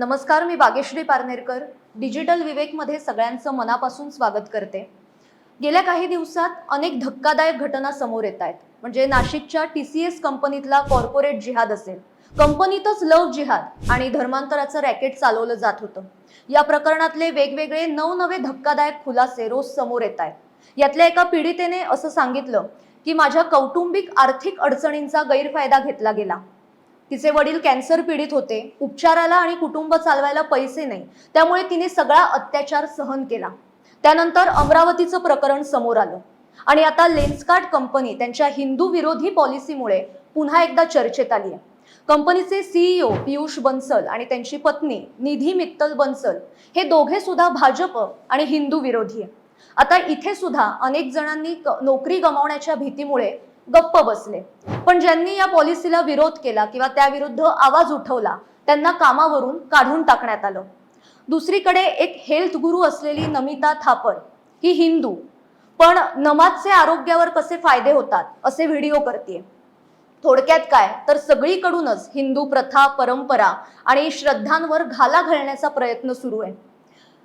नमस्कार, मी बागेश्री पारनेरकर. डिजिटल विवेकमध्ये सगळ्यांचं मनापासून स्वागत करते. गेल्या काही दिवसात अनेक धक्कादायक घटना समोर येत आहेत. म्हणजे नाशिकच्या TCS कंपनीतला कॉर्पोरेट जिहाद असेल, कंपनीतच लव्ह जिहाद आणि धर्मांतराचं रॅकेट चालवलं जात होतं. या प्रकरणातले वेगवेगळे नवनवे धक्कादायक खुलासे रोज समोर येत आहेत. यातल्या एका पीडितेने असं सांगितलं की माझ्या कौटुंबिक आर्थिक अडचणींचा गैरफायदा घेतला गेला. तिचे वडील कॅन्सर पीडित होते, उपचाराला आणि कुटुंब चालवायला पैसे नाही, त्यामुळे तिने सगळा अत्याचार सहन केला. त्यानंतर अमरावतीचं प्रकरण समोर आलं आणि आता लेन्सकार्ट कंपनी त्यांच्या हिंदू विरोधी पॉलिसीमुळे पुन्हा एकदा चर्चेत आली आहे. कंपनीचे CEO पियुष बन्सल आणि त्यांची पत्नी निधी मित्तल बन्सल हे दोघे सुद्धा भाजप आणि हिंदू विरोधी आहे. आता इथे सुद्धा अनेक जणांनी नोकरी गमावण्याच्या भीतीमुळे गप्प बसले, पण ज्यांनी या पॉलिसीला विरोध केला किंवा त्याविरुद्ध आवाज उठवला त्यांना कामावरून काढून टाकण्यात आलं. दुसरीकडे एक हेल्थ गुरु असलेली नमिता थापर ही हिंदू, पण नमाजचे आरोग्यावर कसे फायदे होतात असे व्हिडिओ करते. थोडक्यात काय तर सगळीकडूनच हिंदू प्रथा, परंपरा आणि श्रद्धांवर घाला घालण्याचा प्रयत्न सुरू आहे.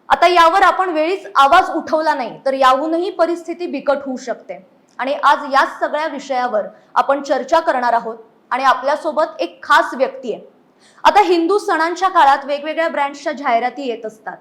आता यावर आपण वेळीच आवाज उठवला नाही तर याहूनही परिस्थिती बिकट होऊ शकते. आणि आज याच सगळ्या विषयावर आपण चर्चा करणार आहोत आणि आपल्यासोबत एक खास व्यक्ती आहे. आता हिंदू सणांच्या काळात वेगवेगळ्या ब्रँड्सच्या जाहिराती येत असतात.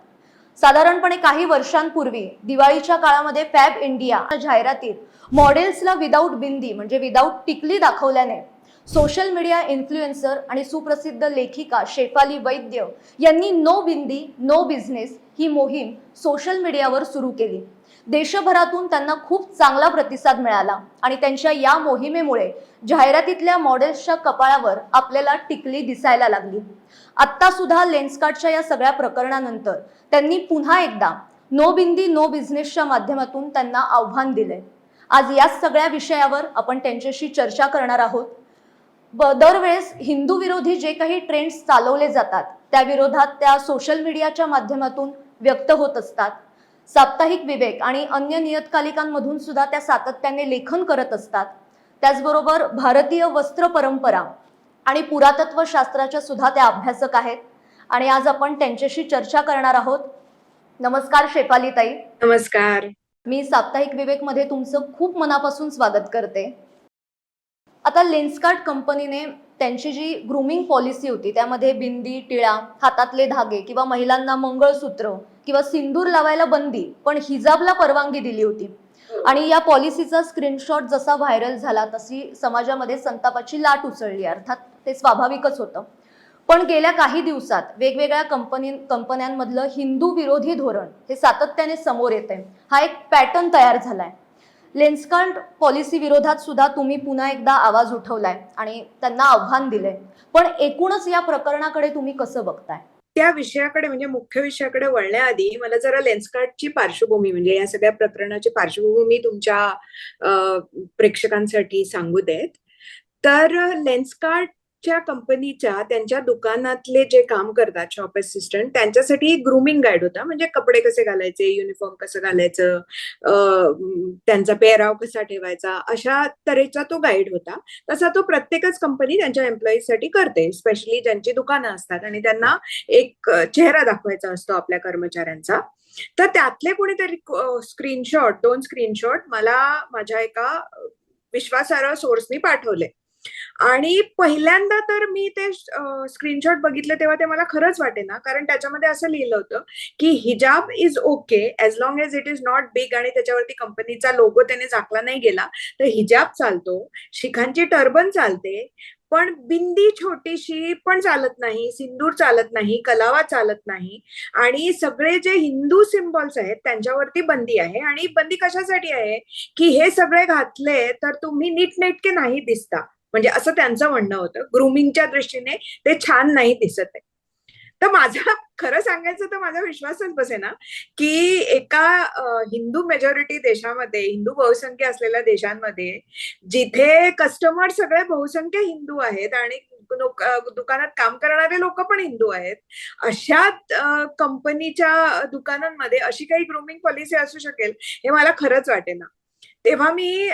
साधारणपणे काही वर्षांपूर्वी दिवाळीच्या काळामध्ये फॅब इंडिया जाहिरातीत मॉडेल्सला विदाऊट बिंदी म्हणजे विदाऊट टिकली दाखवल्याने सोशल मीडिया इन्फ्लुएन्सर आणि सुप्रसिद्ध लेखिका शेफाली वैद्य यांनी नो बिंदी नो बिझनेस ही मोहीम सोशल मीडियावर सुरू केली. देशभरातून त्यांना खूप चांगला प्रतिसाद मिळाला आणि त्यांच्या या मोहिमेमुळे जाहिरातीतल्या मॉडेल्सच्या कपाळावर आपल्याला टिकली दिसायला लागली. आत्ता सुद्धा लेन्सकार्टच्या या सगळ्या प्रकरणानंतर त्यांनी पुन्हा एकदा नो बिंदी नो बिझनेसच्या माध्यमातून त्यांना आव्हान दिले. आज या सगळ्या विषयावर आपण त्यांच्याशी चर्चा करणार आहोत. दरवेळेस हिंदू विरोधी जे काही ट्रेंड्स चालवले जातात त्या विरोधात त्या सोशल मीडियाच्या माध्यमातून व्यक्त होत असतात. साप्ताहिक विवेक आणि अन्य नियतकालिकांमधून सुद्धा त्या सातत्याने लेखन करत असतात. त्याचबरोबर भारतीय वस्त्र परंपरा आणि पुरातत्व शास्त्राच्या सुद्धा त्या अभ्यासक आहेत आणि आज आपण त्यांच्याशी चर्चा करणार आहोत. नमस्कार शेफाली ताई. नमस्कार. मी साप्ताहिक विवेक मध्ये तुमचं खूप मनापासून स्वागत करते. आता लेन्सकार्ट कंपनीने त्यांची जी ग्रूमिंग पॉलिसी होती त्यामध्ये बिंदी, टिळा, हातातले धागे किंवा महिलांना मंगळसूत्र किंवा सिंदूर लावायला बंदी पण हिजाबला परवानगी दिली होती. आणि या पॉलिसीचा स्क्रीनशॉट जसा व्हायरल झाला तशी समाजामध्ये संतापाची लाट उसळली. अर्थात ते स्वाभाविकच होतं. पण गेल्या काही दिवसात वेगवेगळ्या कंपन्यांमधलं हिंदू विरोधी धोरण हे सातत्याने समोर येते. हा एक पॅटर्न तयार झालाय. लेन्सकार्ट पॉलिसी विरोधात सुद्धा तुम्ही पुन्हा एकदा आवाज उठवलाय आणि त्यांना आव्हान दिलंय. पण एकूणच या प्रकरणाकडे तुम्ही कसं बघताय? त्या विषयाकडे म्हणजे मुख्य विषयाकडे वळण्याआधी मला जरा लेन्सकार्टची पार्श्वभूमी म्हणजे या सगळ्या प्रकरणाची पार्श्वभूमी तुमच्या प्रेक्षकांसाठी सांगू देत. तर लेन्सकार्टच्या कंपनीच्या त्यांच्या दुकानातले जे काम करतात शॉप असिस्टंट त्यांच्यासाठी ग्रूमिंग गाईड होता. म्हणजे कपडे कसे घालायचे, युनिफॉर्म कसं घालायचं, त्यांचा पेहराव कसा ठेवायचा, अशा तऱ्हेचा तो गाईड होता. तसा तो प्रत्येकच कंपनी त्यांच्या एम्प्लॉईजसाठी करते, स्पेशली ज्यांची दुकानं असतात आणि त्यांना एक चेहरा दाखवायचा असतो आपल्या कर्मचाऱ्यांचा. तर त्यातले कोणीतरी दोन स्क्रीनशॉट मला माझ्या एका विश्वासार्ह सोर्सनी पाठवले आणि पहिल्यांदा तर मी ते स्क्रीनशॉट बघितले तेव्हा ते मला खरंच वाटेना, कारण त्याच्यामध्ये असं लिहिलं होतं की हिजाब is okay as long as it is not big आणि त्याच्यावरती कंपनीचा लोगो त्याने झाकला नाही गेला तर हिजाब चालतो, शिखांची टर्बन चालते, पण बिंदी छोटीशी पण चालत नाही, सिंदूर चालत नाही, कलावा चालत नाही आणि सगळे जे हिंदू सिम्बॉल्स आहेत त्यांच्यावरती बंदी आहे. आणि बंदी कशासाठी आहे की हे सगळे घातले तर तुम्ही नीटनेटके नाही दिसता, म्हणजे असं त्यांचं म्हणणं होतं. ग्रूमिंगच्या दृष्टीने ते छान नाही दिसत आहे. तर माझा खरं सांगायचं तर माझा विश्वासच बसेना की एका हिंदू मेजॉरिटी देशामध्ये, हिंदू बहुसंख्य असलेल्या देशांमध्ये जिथे कस्टमर सगळे बहुसंख्य हिंदू आहेत आणि दुकानात काम करणारे लोक पण हिंदू आहेत, अशा कंपनीच्या दुकानांमध्ये अशी काही ग्रूमिंग पॉलिसी असू शकेल हे मला खरंच वाटेना. तेव्हा मी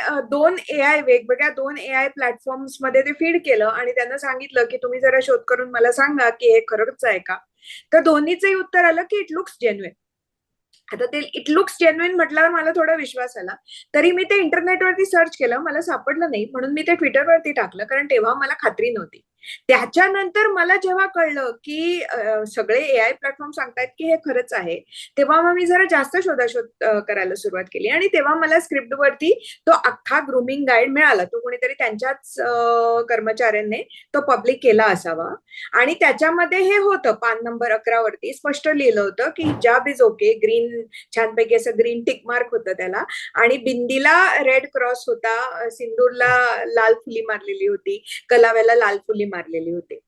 वेगवेगळ्या दोन एआय प्लॅटफॉर्म्स मध्ये ते फीड केलं आणि त्यांना सांगितलं की तुम्ही जरा शोध करून मला सांगा की हे खरंच आहे का. तर दोन्हीचंही उत्तर आलं की इट लुक्स जेन्युइन. आता ते इट लुक्स जेन्युइन म्हटल्यावर मला थोडा विश्वास आला. तरी मी ते इंटरनेटवरती सर्च केलं, मला सापडलं नाही, म्हणून मी ते ट्विटरवरती टाकलं, कारण तेव्हा मला खात्री नव्हती. त्याच्यानंतर मला जेव्हा कळलं की सगळे एआय प्लॅटफॉर्म सांगतायत की हे खरंच आहे, तेव्हा मग मी जरा जास्त शोधाशोध करायला सुरुवात केली. आणि तेव्हा मला स्क्रिप्टवरती तो अख्खा ग्रूमिंग गाईड मिळाला. तो कोणीतरी त्यांच्याच कर्मचाऱ्यांनी तो पब्लिक केला असावा. आणि त्याच्यामध्ये हे होतं, पान नंबर 11 वरती स्पष्ट लिहिलं होतं की हिजाब इज ओके, ग्रीन, छानपैकी असं ग्रीन टिक मार्क होतं त्याला. आणि बिंदीला रेड क्रॉस होता, सिंदूरला लाल फुली मारलेली होती, कलाव्याला लाल फुली मारलेली होती.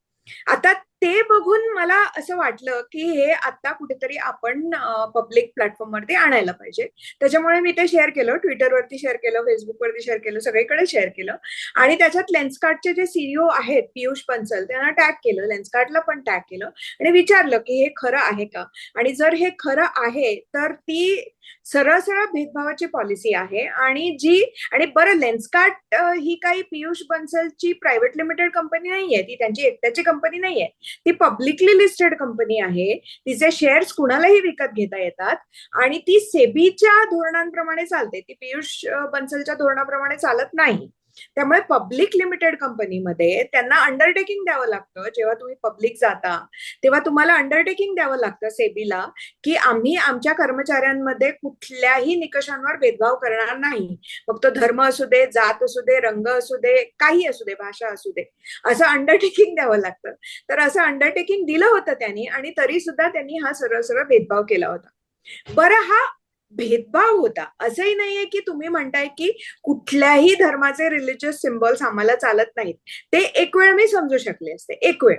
आता ते बघून मला असं वाटलं की हे आता कुठेतरी आपण पब्लिक प्लॅटफॉर्मवरती आणायला पाहिजे. त्याच्यामुळे मी ते शेअर केलं, ट्विटरवरती शेअर केलं, फेसबुकवरती शेअर केलं, सगळीकडे शेअर केलं. आणि त्याच्यात लेन्सकार्टचे जे सीईओ आहेत पियुष बन्सल, त्यांना टॅग केलं, लेन्सकार्टला पण टॅग केलं आणि विचारलं की हे खरं आहे का. आणि जर हे खरं आहे तर ती सरळ सरळ भेदभावाची पॉलिसी आहे. आणि बरं, लेन्सकार्ट ही काही पियुष बन्सलची प्रायव्हेट लिमिटेड कंपनी नाहीये, ती त्यांची एकट्याची कंपनी नाहीये, ती पब्लिकली लिस्टेड कंपनी आहे. तिचे शेअर्स कुणालाही विकत घेता येतात आणि ती सेबीच्या धोरणांप्रमाणे चालते, ती पियुष बन्सलच्या धोरणाप्रमाणे चालत नाही. त्यामुळे पब्लिक लिमिटेड कंपनीमध्ये त्यांना अंडरटेकिंग द्यावं लागतं. जेव्हा तुम्ही पब्लिक जाता तेव्हा तुम्हाला अंडरटेकिंग द्यावं लागतं सेबीला की आम्ही आमच्या कर्मचाऱ्यांमध्ये कुठल्याही निकषांवर भेदभाव करणार नाही. मग तो धर्म असू दे, जात असू दे, रंग असू दे, काही असू दे, भाषा असू दे, असं अंडरटेकिंग द्यावं लागतं. तर असं अंडरटेकिंग दिलं होतं त्यांनी, आणि तरी सुद्धा त्यांनी हा सरळ सरळ भेदभाव केला होता. बरं, हा भेदभाव होता, असंही नाहीये की तुम्ही म्हणताय की कुठल्याही धर्माचे रिलिजियस सिम्बॉल्स आम्हाला चालत नाहीत. ते एक वेळ मी समजू शकले असते, एक वेळ.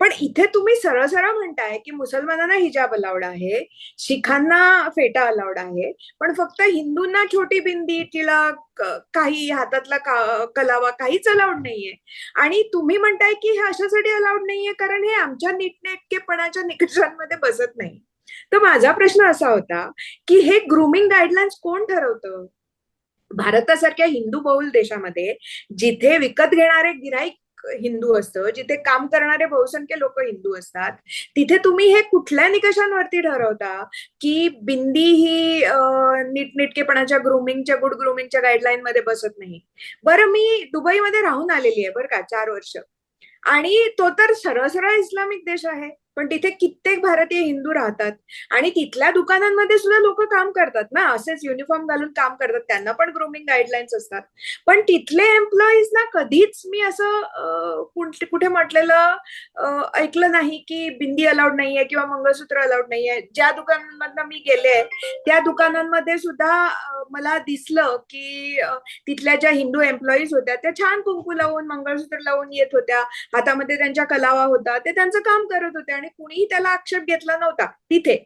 पण इथे तुम्ही सरळ सरळ म्हणताय की मुसलमानांना हिजाब अलाउड आहे, शिखांना फेटा अलाउड आहे, पण फक्त हिंदूंना छोटी बिंदी, टिळक, काही हातातला कलावा काहीच अलाउड नाहीये. आणि तुम्ही म्हणताय की हे अशासाठी अलाउड नाहीये कारण हे आमच्या नीटनेटकेपणाच्या निकषांमध्ये बसत नाही. तर माझा प्रश्न असा होता की हे ग्रूमिंग गाईडलाईन्स कोण ठरवतं? भारतासारख्या हिंदू बहुल देशामध्ये, जिथे विकत घेणारे गिराईक हिंदू असतं, जिथे काम करणारे बहुसंख्य लोक हिंदू असतात, तिथे तुम्ही हे कुठल्या निकषांवरती ठरवता की बिंदी ही नीटनेटकेपणाच्या ग्रूमिंगच्या, गुड ग्रूमिंगच्या गाईडलाईन मध्ये बसत नाही? बरं, मी दुबईमध्ये राहून आलेली आहे बरं का 4 वर्ष, आणि तो तर सरळ सरळ इस्लामिक देश आहे, पण तिथे कित्येक भारतीय हिंदू राहतात. आणि तिथल्या दुकानांमध्ये सुद्धा लोक काम करतात ना, असेच युनिफॉर्म घालून काम करतात, त्यांना पण ग्रूमिंग गाईडलाईन्स असतात. पण तिथले एम्प्लॉईजना कधीच मी असं कुठे म्हटलेलं ऐकलं नाही की बिंदी अलाउड नाहीये किंवा मंगळसूत्र अलाउड नाहीये. ज्या दुकानांमधनं मी गेले त्या दुकानांमध्ये सुद्धा मला दिसलं की तिथल्या ज्या हिंदू एम्प्लॉईज होत्या त्या छान कुंकू लावून, मंगळसूत्र लावून येत होत्या, हातामध्ये त्यांच्या कलावा होता, ते त्यांचं काम करत होते आणि कुणीही त्याला आक्षेप घेतला नव्हता तिथे,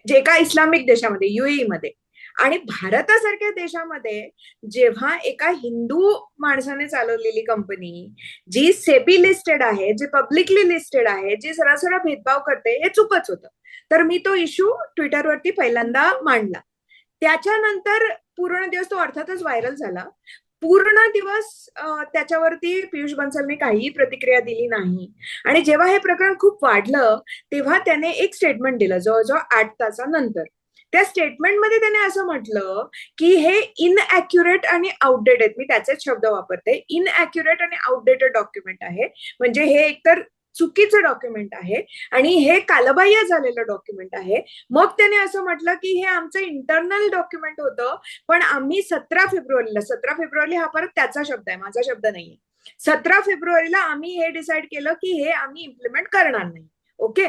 जे का इस्लामिक देशामध्ये, युएई मध्ये. आणि भारतासारख्या देशामध्ये जेव्हा एका हिंदू माणसाने चालवलेली कंपनी, जी सेबी लिस्टेड आहे, जी पब्लिकली लिस्टेड आहे, जी सरळ सरळ भेदभाव करते, हे चुकच होतं. तर मी तो इश्यू ट्विटरवरती पहिल्यांदा मांडला. त्याच्यानंतर पूर्ण दिवस तो अर्थातच व्हायरल झाला. पूर्ण दिवस त्याच्यावरती पियुष बन्सलने काहीही प्रतिक्रिया दिली नाही. आणि जेव्हा हे प्रकरण खूप वाढलं तेव्हा त्याने एक स्टेटमेंट दिलं जवळजवळ 8 तासानंतर. त्या स्टेटमेंटमध्ये त्याने असं म्हटलं की हे इनअॅक्युरेट आणि आउटडेटेड, मी त्याचेच शब्द वापरते, इनअॅक्युरेट आणि आउटडेटेड डॉक्युमेंट आहे. म्हणजे हे एकतर चुकीचं डॉक्युमेंट आहे आणि हे कालबाह्य झालेलं डॉक्युमेंट आहे. मग त्याने असं म्हटलं की हे आमचं इंटरनल डॉक्युमेंट होतं, पण आम्ही 17 फेब्रुवारी हा परत त्याचा शब्द आहे, माझा शब्द नाहीये, 17 फेब्रुवारीला आम्ही हे डिसाईड केलं की हे आम्ही इम्प्लिमेंट करणार नाही. ओके,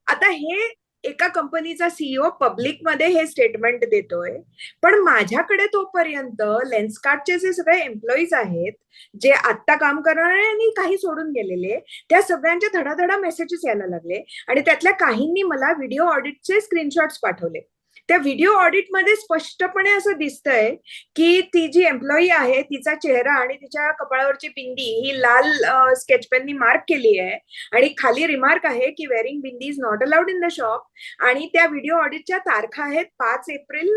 आता हे एका कंपनीचा सीईओ पब्लिकमध्ये हे स्टेटमेंट देतोय, पण माझ्याकडे तोपर्यंत लेन्सकार्टचे जे सगळे एम्प्लॉईज आहेत, जे आत्ता काम करणारे आणि काही सोडून गेलेले, त्या सगळ्यांचे धडाधडा मेसेजेस यायला लागले. आणि त्यातल्या काहींनी मला व्हिडिओ ऑडिटचे स्क्रीनशॉट्स पाठवले. त्या व्हिडिओ ऑडिटमध्ये स्पष्टपणे असं दिसतंय की ती जी एम्प्लॉई आहे तिचा चेहरा आणि तिच्या कपाळावरची बिंदी ही लाल स्केच पेननी मार्क केली आहे. आणि खाली रिमार्क आहे की wearing bindi is not allowed in the shop. आणि त्या व्हिडिओ ऑडिटच्या तारखा आहेत 5 एप्रिल,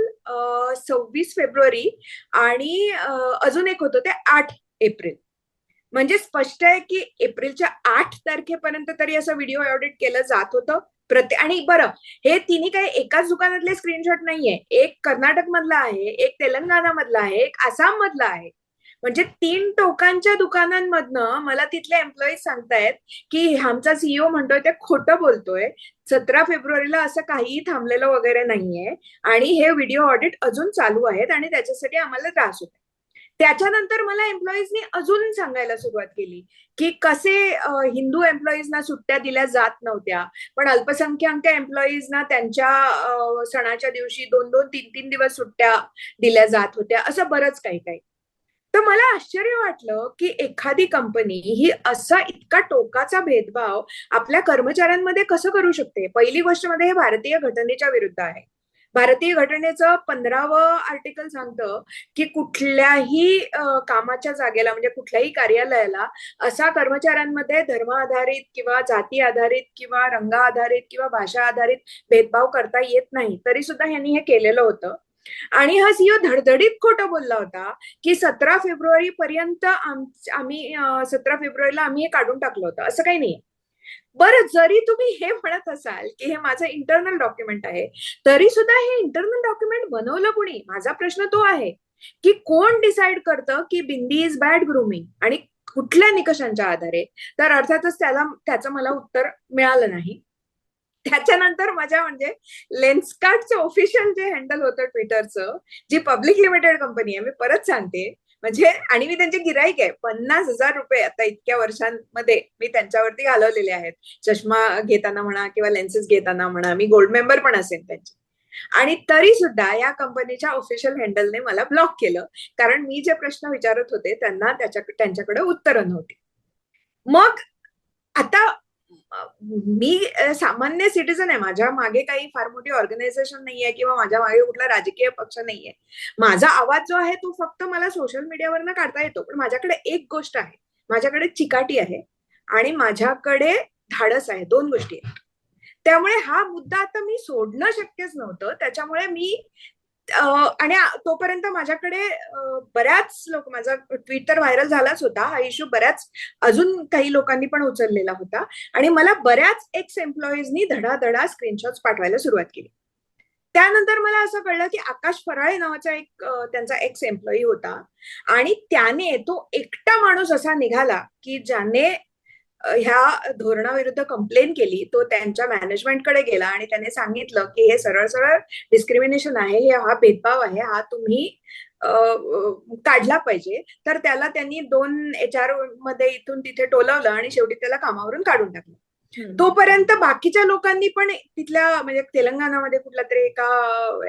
26 फेब्रुवारी आणि अजून एक होतं ते 8 एप्रिल. म्हणजे स्पष्ट आहे की एप्रिलच्या 8 तारखेपर्यंत तरी असं व्हिडिओ ऑडिट केलं जात होतं. आणि बरं, हे तिन्ही काही एकाच दुकानातले स्क्रीनशॉट नाहीये. एक कर्नाटक मधला आहे, एक तेलंगणा मधला आहे, एक आसाम मधला आहे. म्हणजे 3 टोकांच्या दुकानांमधनं मला तिथले एम्प्लॉईज सांगतायत की आमचा सीईओ म्हणतोय ते खोटं बोलतोय. 17 फेब्रुवारीला असं काहीही थांबलेलं वगैरे नाहीये आणि हे व्हिडिओ ऑडिट अजून चालू आहेत आणि त्याच्यासाठी आम्हाला त्रास होतो. त्याच्यानंतर मला एम्प्लॉईजनी अजून सांगायला सुरुवात केली की कसे हिंदू एम्प्लॉईजना सुट्ट्या दिल्या जात नव्हत्या, पण अल्पसंख्याक एम्प्लॉईजना त्यांच्या सणाच्या दिवशी 2-2, 3-3 दिवस सुट्ट्या दिल्या जात होत्या. असं बरंच काही काही. तर मला आश्चर्य वाटलं की एखादी कंपनी ही असा इतका टोकाचा भेदभाव आपल्या कर्मचाऱ्यांमध्ये कसं करू शकते. पहिली गोष्ट मध्ये हे भारतीय घटनेच्या विरुद्ध आहे. भारतीय घटनेचं 15वं आर्टिकल सांगतं की कुठल्याही कामाच्या जागेला म्हणजे कुठल्याही कार्यालयाला असा कर्मचाऱ्यांमध्ये धर्म आधारित किंवा जाती आधारित किंवा रंग आधारित किंवा भाषा आधारित भेदभाव करता येत नाही. तरी सुद्धा यांनी हे केलेलं होतं. आणि हा सीईओ धडधडीत खोटं बोलला होता की 17 फेब्रुवारी पर्यंत आम्ही 17 फेब्रुवारीला आम्ही हे काढून टाकलं होतं. असं काही नाही. बरं, जरी तुम्ही हे म्हणत असाल की हे माझं इंटरनल डॉक्युमेंट आहे, तरी सुद्धा हे इंटरनल डॉक्युमेंट बनवलं कोणी? माझा प्रश्न तो आहे की कोण डिसाइड करतं की बिंदी इज बॅड ग्रूमिंग आणि कुठल्या निकषांच्या आधारे? तर अर्थातच त्याचं मला उत्तर मिळालं नाही. त्याच्यानंतर माझ्या म्हणजे लेन्सकार्टचं ऑफिशियल जे हँडल होतं ट्विटरचं, जी पब्लिक लिमिटेड कंपनी आहे, मी परत सांगते, म्हणजे आणि मी त्यांचे गिराईक आहे. 50,000 रुपये आता इतक्या वर्षांमध्ये मी त्यांच्यावरती घालवलेले आहेत. चष्मा घेताना म्हणा किंवा लेन्सेस घेताना म्हणा, मी गोल्ड मेंबर पण असेल त्यांची. आणि तरी सुद्धा या कंपनीच्या ऑफिशियल हँडलने मला ब्लॉक केलं, कारण मी जे प्रश्न विचारत होते त्यांना त्यांच्याकडे उत्तरं नव्हती. मग आता मी सामान्य सिटीजन आहे. माझ्या मागे काही फार मोठी ऑर्गनायझेशन नाहीये किंवा माझ्या मागे कुठला राजकीय पक्ष नाहीये. माझा आवाज जो आहे तो फक्त मला सोशल मीडियावरनं काढता येतो. पण माझ्याकडे एक गोष्ट आहे, माझ्याकडे चिकाटी आहे आणि माझ्याकडे धाडस आहे. 2 गोष्टी आहेत. त्यामुळे हा मुद्दा आता मी सोडणं शक्यच नव्हतं. त्याच्यामुळे मी आणि तोपर्यंत माझ्याकडे बऱ्याच लोक, माझा ट्विट तर व्हायरल झालाच होता. हा इश्यू बऱ्याच अजून काही लोकांनी पण उचललेला होता आणि मला बऱ्याच एक्स एम्प्लॉईजनी धडाधडा स्क्रीनशॉट्स पाठवायला सुरुवात केली. त्यानंतर मला असं कळलं की आकाश फराळे नावाचा एक त्यांचा एक्स एम्प्लॉई होता आणि त्याने तो एकटा माणूस असा निघाला की ज्याने ह्या धोरणाविरुद्ध कंप्लेन केली. तो त्यांच्या मॅनेजमेंटकडे गेला आणि त्याने सांगितलं की हे सरळ सरळ डिस्क्रिमिनेशन आहे, हा भेदभाव आहे, हा तुम्ही काढला पाहिजे. तर त्याला त्यांनी 2 HR मध्ये इथून तिथे टोलवलं आणि शेवटी त्याला कामावरून काढून टाकलं. तोपर्यंत बाकीच्या लोकांनी पण तिथल्या म्हणजे तेलंगणामध्ये कुठल्या तरी एका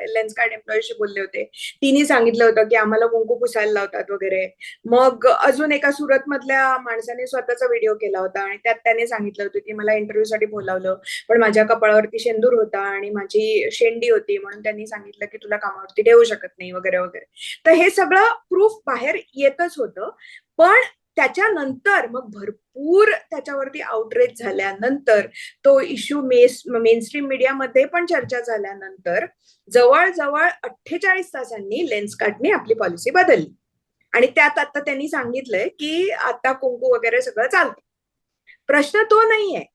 लेन्सकार्ट एम्प्लॉईशी बोलले होते. तिने सांगितलं होतं की आम्हाला कुंकू पुसायला लावतात वगैरे. मग अजून एका सुरत मधल्या माणसाने स्वतःचा व्हिडिओ केला होता आणि त्यात त्याने सांगितलं होतं की मला इंटरव्ह्यूसाठी बोलावलं, पण माझ्या कपाळावरती शेंदूर होता आणि माझी शेंडी होती, म्हणून त्यांनी सांगितलं की तुला कामावरती ठेवू शकत नाही वगैरे वगैरे. तर हे सगळं प्रूफ बाहेर येतच होतं. पण त्याच्यानंतर मग भरपूर त्याच्यावरती आउटरीच झाल्यानंतर, तो इश्यू मेनस्ट्रीम मीडियामध्ये पण चर्चा झाल्यानंतर जवळजवळ 48 तासांनी लेन्सकार्टने आपली पॉलिसी बदलली आणि त्यात आता त्यांनी सांगितलंय की आता कुंकू वगैरे सगळं चालतं. प्रश्न तो नाहीये,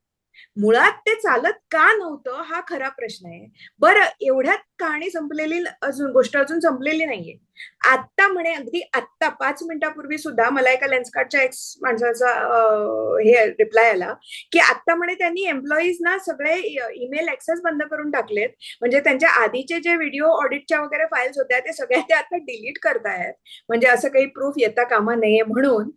मुळात ते चालत का नव्हतं हा खरा प्रश्न आहे. बरं, एवढ्यात कहाणी संपलेली गोष्ट अजून संपलेली नाहीये. आत्ता म्हणे, अगदी आत्ता 5 मिनिटापूर्वी सुद्धा मला एका लेन्सकार्टच्या एक्स माणसाचा हे रिप्लाय आला की आत्ता म्हणे त्यांनी एम्प्लॉईजना सगळे ईमेल ऍक्सेस बंद करून टाकलेत. म्हणजे त्यांच्या आधीचे जे व्हिडिओ ऑडिटच्या वगैरे फाईल्स होत्या ते सगळ्या ते आता डिलीट करतायत, म्हणजे असं काही प्रूफ येता कामा नये म्हणून.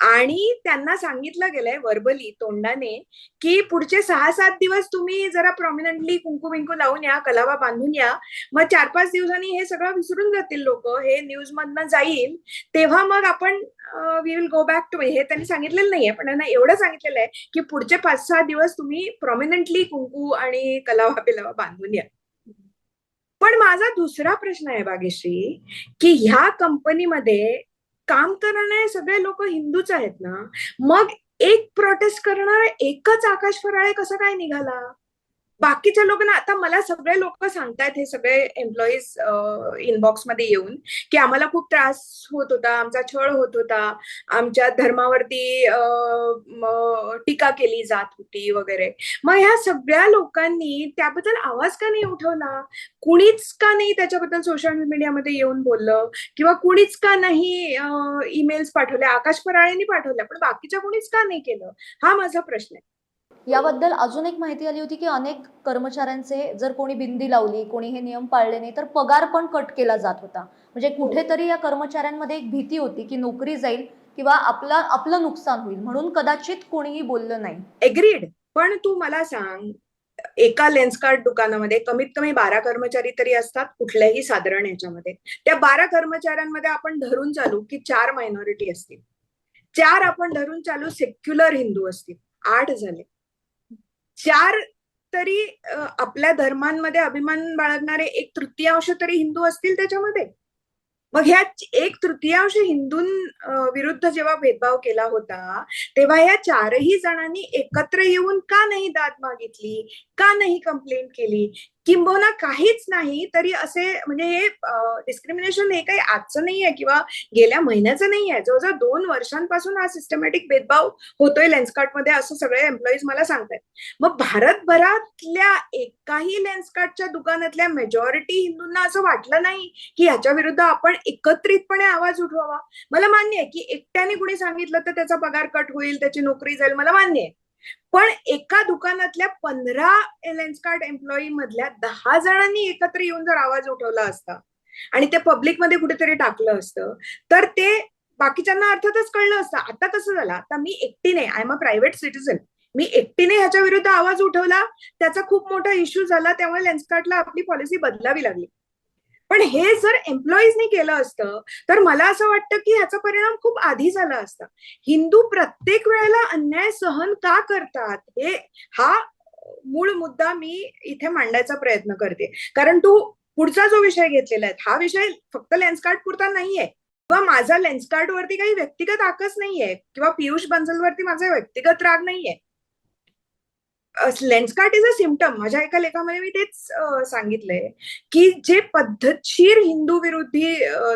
आणि त्यांना सांगितलं गेलंय वर्बली, तोंडाने, की पुढचे 6-7 दिवस तुम्ही जरा प्रॉमिनंटली कुंकू बिंकू लावून या, कलावा बांधून या. मग 4-5 दिवसांनी हे सगळं विसरून जातील लोक, हे न्यूज मधनं जाईल, तेव्हा मग आपण we will go back to. हे त्यांनी सांगितलेलं नाहीये, पण त्यांना एवढं सांगितलेलं आहे की पुढचे 5-6 दिवस तुम्ही प्रॉमिनंटली कुंकू आणि कलावा बिलावा बांधून या. पण माझा दुसरा प्रश्न आहे भाग्यश्री, की ह्या कंपनीमध्ये काम करणारे सगळे लोक हिंदूच आहेत ना, मग एक प्रोटेस्ट करणारा एकच आकाश फराळे कसा काय निघाला? बाकीच्या लोकांना आता मला सगळे लोक सांगतायत, हे सगळे एम्प्लॉईज इनबॉक्स मध्ये येऊन, की आम्हाला खूप त्रास होत होता, आमचा छळ होत होता, आमच्या धर्मावरती टीका केली जात होती वगैरे. मग ह्या सगळ्या लोकांनी त्याबद्दल आवाज का नाही उठवला? कुणीच का नाही त्याच्याबद्दल सोशल मीडियामध्ये येऊन बोललं? किंवा कुणीच का नाही ईमेल्स पाठवले? आकाश पराळेंनी पाठवल्या, पण बाकीच्या कुणीच का नाही केलं? हा माझा प्रश्न आहे. याबद्दल अजून एक माहिती आली होती की अनेक कर्मचाऱ्यांचे जर कोणी बिंदी लावली, कोणी हे नियम पाळले नाही तर पगार पण कट केला जात होता. म्हणजे कुठेतरी या कर्मचाऱ्यांमध्ये एक भीती होती की नोकरी जाईल किंवा आपलं नुकसान होईल, म्हणून कदाचित कोणीही बोललं नाही. एग्रीड. पण तू मला सांग, एका लेन्सकार्ट दुकानामध्ये कमीत कमी 12 कर्मचारी तरी असतात कुठल्याही साधारण याच्यामध्ये. त्या 12 कर्मचाऱ्यांमध्ये आपण धरून चालू की 4 मायनॉरिटी असतील, 4 आपण धरून चालू सेक्युलर हिंदू असतील, 8 झाले. 4 तरी आपल्या धर्मांमध्ये अभिमान बाळगणारे 1/3 तरी हिंदू असतील त्याच्यामध्ये. मग ह्या 1/3 हिंदूं विरुद्ध जेव्हा भेदभाव केला होता, तेव्हा ह्या 4ही जणांनी एकत्र येऊन का नाही दाद मागितली, का नाही कंप्लेंट केली? किंबहुना काहीच नाही तरी असे, म्हणजे हे डिस्क्रिमिनेशन हे काही आजचं नाहीये किंवा गेल्या महिन्याचं नाहीये. जवळजवळ 2 वर्षांपासून हा सिस्टमॅटिक भेदभाव होतोय लेन्सकार्टमध्ये, असं सगळे एम्प्लॉईज मला सांगतायत. मग भारतभरातल्या एकाही लेन्सकार्टच्या दुकानातल्या मेजॉरिटी हिंदूंना असं वाटलं नाही की ह्याच्या विरुद्ध आपण एकत्रितपणे आवाज उठवावा? मला मान्य आहे की एकट्याने कुणी सांगितलं तर त्याचा पगार कट होईल, त्याची नोकरी जाईल, मला मान्य आहे. पण एका दुकानातल्या 15 लेन्सकार्ट एम्प्लॉई मधल्या 10 जणांनी एकत्र येऊन जर आवाज उठवला असता आणि ते पब्लिकमध्ये कुठेतरी टाकलं असतं, तर ते बाकीच्यांना अर्थातच कळलं असतं. आता कसं झालं, आता मी एकटीने, I am a private citizen, मी एकटीने ह्याच्या विरुद्ध आवाज उठवला, त्याचा खूप मोठा इश्यू झाला, त्यामुळे लेन्सकार्टला आपली पॉलिसी बदलावी लागली. पण हे जर एम्प्लॉईजनी केलं असतं तर मला असं वाटतं की ह्याचा परिणाम खूप आधी झाला असता. हिंदू प्रत्येक वेळेला अन्याय सहन का करतात, हे हा मूळ मुद्दा मी इथे मांडायचा प्रयत्न करते. कारण तू पुढचा जो विषय घेतलेला आहे, हा विषय फक्त लेन्सकार्ट पुरता नाहीये, किंवा माझा लेन्सकार्ट वरती काही व्यक्तिगत आकस नाहीये, किंवा पियुष बन्सलवरती माझा व्यक्तिगत राग नाहीये. Lenskart is a symptom. माझ्या एका लेखामध्ये मी तेच सांगितलंय की जे पद्धतशीर हिंदू विरोधी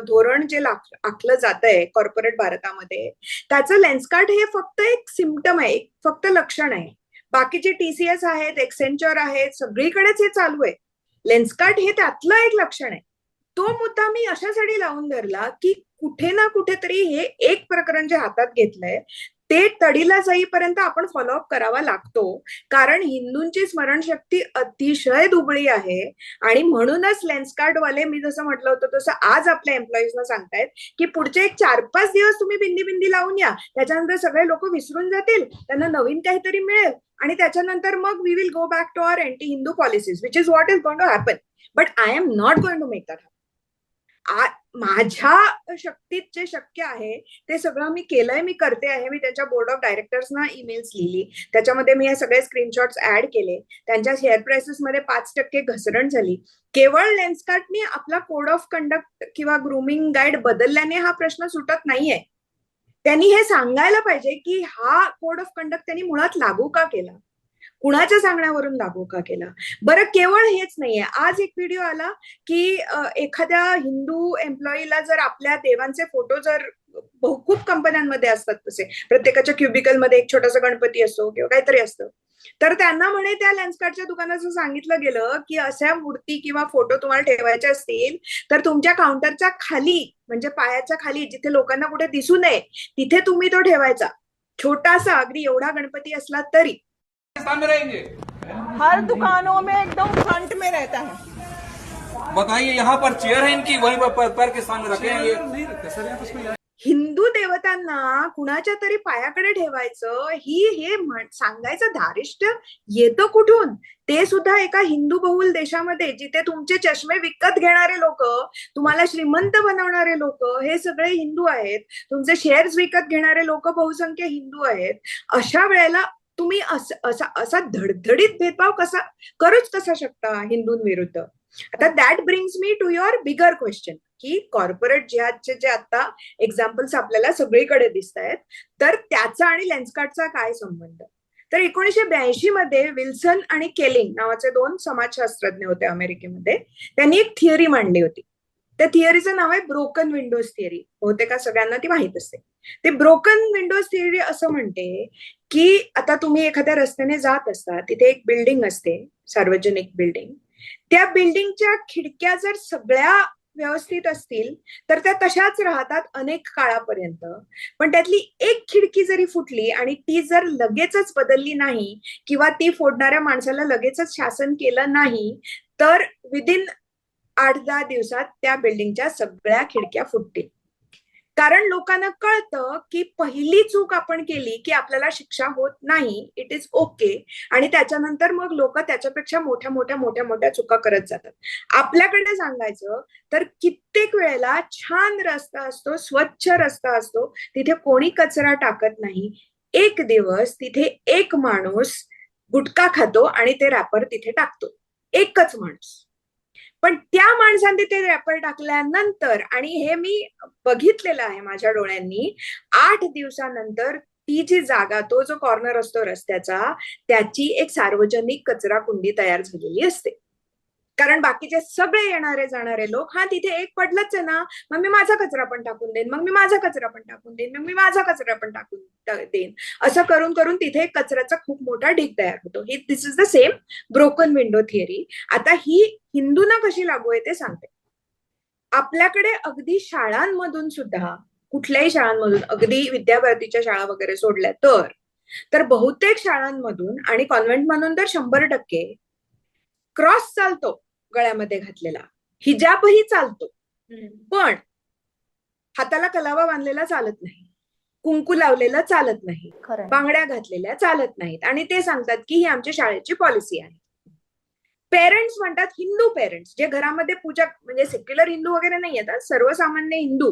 धोरण जे आखलं जात आहे कॉर्पोरेट भारतामध्ये, त्याचं लेन्सकार्ट हे फक्त एक सिम्पटम आहे, फक्त लक्षण आहे. बाकीचे TCS आहेत, एक्सेंचर आहेत, सगळीकडेच हे चालू आहे. लेन्सकार्ट हे त्यातलं एक लक्षण आहे. तो मुद्दा मी अशासाठी लावून धरला की कुठे ना कुठेतरी हे एक प्रकरण जे हातात घेतलंय ते तडीला जाईपर्यंत आपण फॉलोअप करावा लागतो. कारण हिंदूंची स्मरणशक्ती अतिशय दुबळी आहे आणि म्हणूनच लेन्सकार्टवाले, मी जसं म्हटलं होतं तसं आज आपल्या एम्प्लॉईजना सांगतायत की पुढचे एक 4-5 दिवस तुम्ही बिंदी बिंदी लावून या, त्याच्यानंतर सगळे लोक विसरून जातील, त्यांना नवीन काहीतरी मिळेल आणि त्याच्यानंतर मग we will go back to our anti Hindu policies, which is what is going to happen. But I am not going to make that happen. माझ्या शक्तीत जे शक्य आहे ते सगळं मी केलंय, मी करते आहे. मी त्यांच्या बोर्ड ऑफ डायरेक्टर्सना ईमेल्स लिहिली, त्याच्यामध्ये मी हे सगळे स्क्रीनशॉट्स ऍड केले. त्यांच्या शेअर प्राइसेसमध्ये 5% घसरण झाली. केवळ लेन्सकार्टनी आपला कोड ऑफ कंडक्ट किंवा ग्रूमिंग गाईड बदलल्याने हा प्रश्न सुटत नाहीये. त्यांनी हे सांगायला पाहिजे की हा कोड ऑफ कंडक्ट त्यांनी मुळात लागू का केला, कुणाच्या सांगण्यावरून लागू का केला. बरं, केवळ हेच नाहीये. आज एक व्हिडिओ आला की एखाद्या हिंदू एम्प्लॉईला जर आपल्या देवांचे फोटो जर, खूप कंपन्यांमध्ये असतात तसे, प्रत्येकाच्या क्युबिकलमध्ये एक छोटासा गणपती असतो किंवा काहीतरी असतं, तर त्यांना म्हणे त्या लेन्सकार्टच्या दुकानाचं सांगितलं गेलं की अशा मूर्ती किंवा फोटो तुम्हाला ठेवायचे असतील तर तुमच्या काउंटरच्या खाली, म्हणजे पायाच्या खाली, जिथे लोकांना कुठे दिसू नये तिथे तुम्ही तो ठेवायचा. छोटासा, अगदी एवढा गणपती असला तरी. में रहेंगे, हर दुकानों में एकदम फ्रंट में रहता है। बताइए यहाँ पर चेयर है इनकी, वहीं पर पैर के सामने रखे हैं ये नहीं रखते सर यहाँ। हिंदू देवतांना कुणाच्या तरी पायाकडे ठेवायचं, हे सांगायचं धारिष्ट्य येतं कुठून? ते सुद्धा एका हिंदू बहुल देशामध्ये, जिथे तुमचे चष्मे विकत घेणारे लोक, तुम्हाला श्रीमंत बनवणारे लोक हे सगळे हिंदू आहेत, तुमचे शेअर्स विकत घेणारे लोक बहुसंख्य हिंदू आहेत. अशा वेळेला तुम्ही असा धडधडीत भेदभाव कसा शकता हिंदूंविरुद्ध? आता that brings me to your bigger question की कॉर्पोरेट जिहादचे जे आता एक्झाम्पल्स आपल्याला सगळीकडे दिसत आहेत, तर त्याचा आणि लेन्सकार्टचा काय संबंध? तर 1982 मध्ये विल्सन आणि केलिंग नावाचे दोन समाजशास्त्रज्ञ होते अमेरिकेमध्ये. त्यांनी एक थिअरी मांडली होती. त्या थिअरीचं नाव आहे ब्रोकन विंडोज थिअरी. बहुतेक सगळ्यांना ती माहित असते. ते ब्रोकन विंडोज थिअरी असं म्हणते की आता तुम्ही एखाद्या रस्त्याने जात असता, तिथे एक बिल्डिंग असते, सार्वजनिक बिल्डिंग. त्या बिल्डिंगच्या खिडक्या जर सगळ्या व्यवस्थित असतील तर त्या तशाच राहतात अनेक काळापर्यंत. पण त्यातली एक खिडकी जरी फुटली आणि ती जर लगेचच बदलली नाही किंवा ती फोडणाऱ्या माणसाला लगेचच शासन केलं नाही तर विदिन 8-10 दिवसात त्या बिल्डिंगच्या सगळ्या खिडक्या फुटतील. कारण लोकांना कळतं की पहिली चूक आपण केली की आपल्याला शिक्षा होत नाही, इट इज ओके, आणि त्याच्यानंतर मग लोक त्याच्यापेक्षा मोठ्या मोठ्या मोठ्या मोठ्या चुका करत जातात. आपल्याकडे सांगायचं तर कित्येक वेळेला छान रस्ता असतो, स्वच्छ रस्ता असतो, तिथे कोणी कचरा टाकत नाही. एक दिवस तिथे एक माणूस गुटखा खातो आणि ते रॅपर तिथे टाकतो, एकच माणूस. पण त्या माणसाने ते रॅपर टाकल्यानंतर, आणि हे मी बघितलेलं आहे माझ्या डोळ्यांनी, 8 दिवसानंतर ती जी जागा, तो जो कॉर्नर असतो रस्त्याचा, त्याची एक सार्वजनिक कचरा कुंडी तयार झालेली असते. कारण बाकीचे सगळे येणारे जाणारे लोक, हा तिथे एक पडलंच आहे ना, मग मी माझा कचरा पण टाकून देईन, मग मी माझा कचरा पण टाकून देईन, मग मी माझा कचरा पण टाकून देईन, असं करून करून तिथे कचऱ्याचा खूप मोठा ढीग तयार होतो. This is the same broken window theory. आता ही हिंदूंना कशी लागू आहे ते सांगते. आपल्याकडे अगदी शाळांमधून सुद्धा, कुठल्याही शाळांमधून, अगदी विद्याभारतीच्या शाळा वगैरे सोडल्या तर बहुतेक शाळांमधून आणि कॉन्व्हेंटमधून तर 100% क्रॉस चालतो गळ्यामध्ये घातलेला, हिजाबही चालतो, पण हाताला कलावा बांधलेला चालत नाही, कुंकू लावलेला चालत नाही, खरं बांगड्या घातलेल्या चालत नाहीत. आणि ते सांगतात की ही आमची शाळेची पॉलिसी आहे. पेरेंट्स म्हणतात, हिंदू पेरेंट्स जे घरामध्ये पूजा, म्हणजे सेक्युलर हिंदू वगैरे नाही आहेत, सर्वसामान्य हिंदू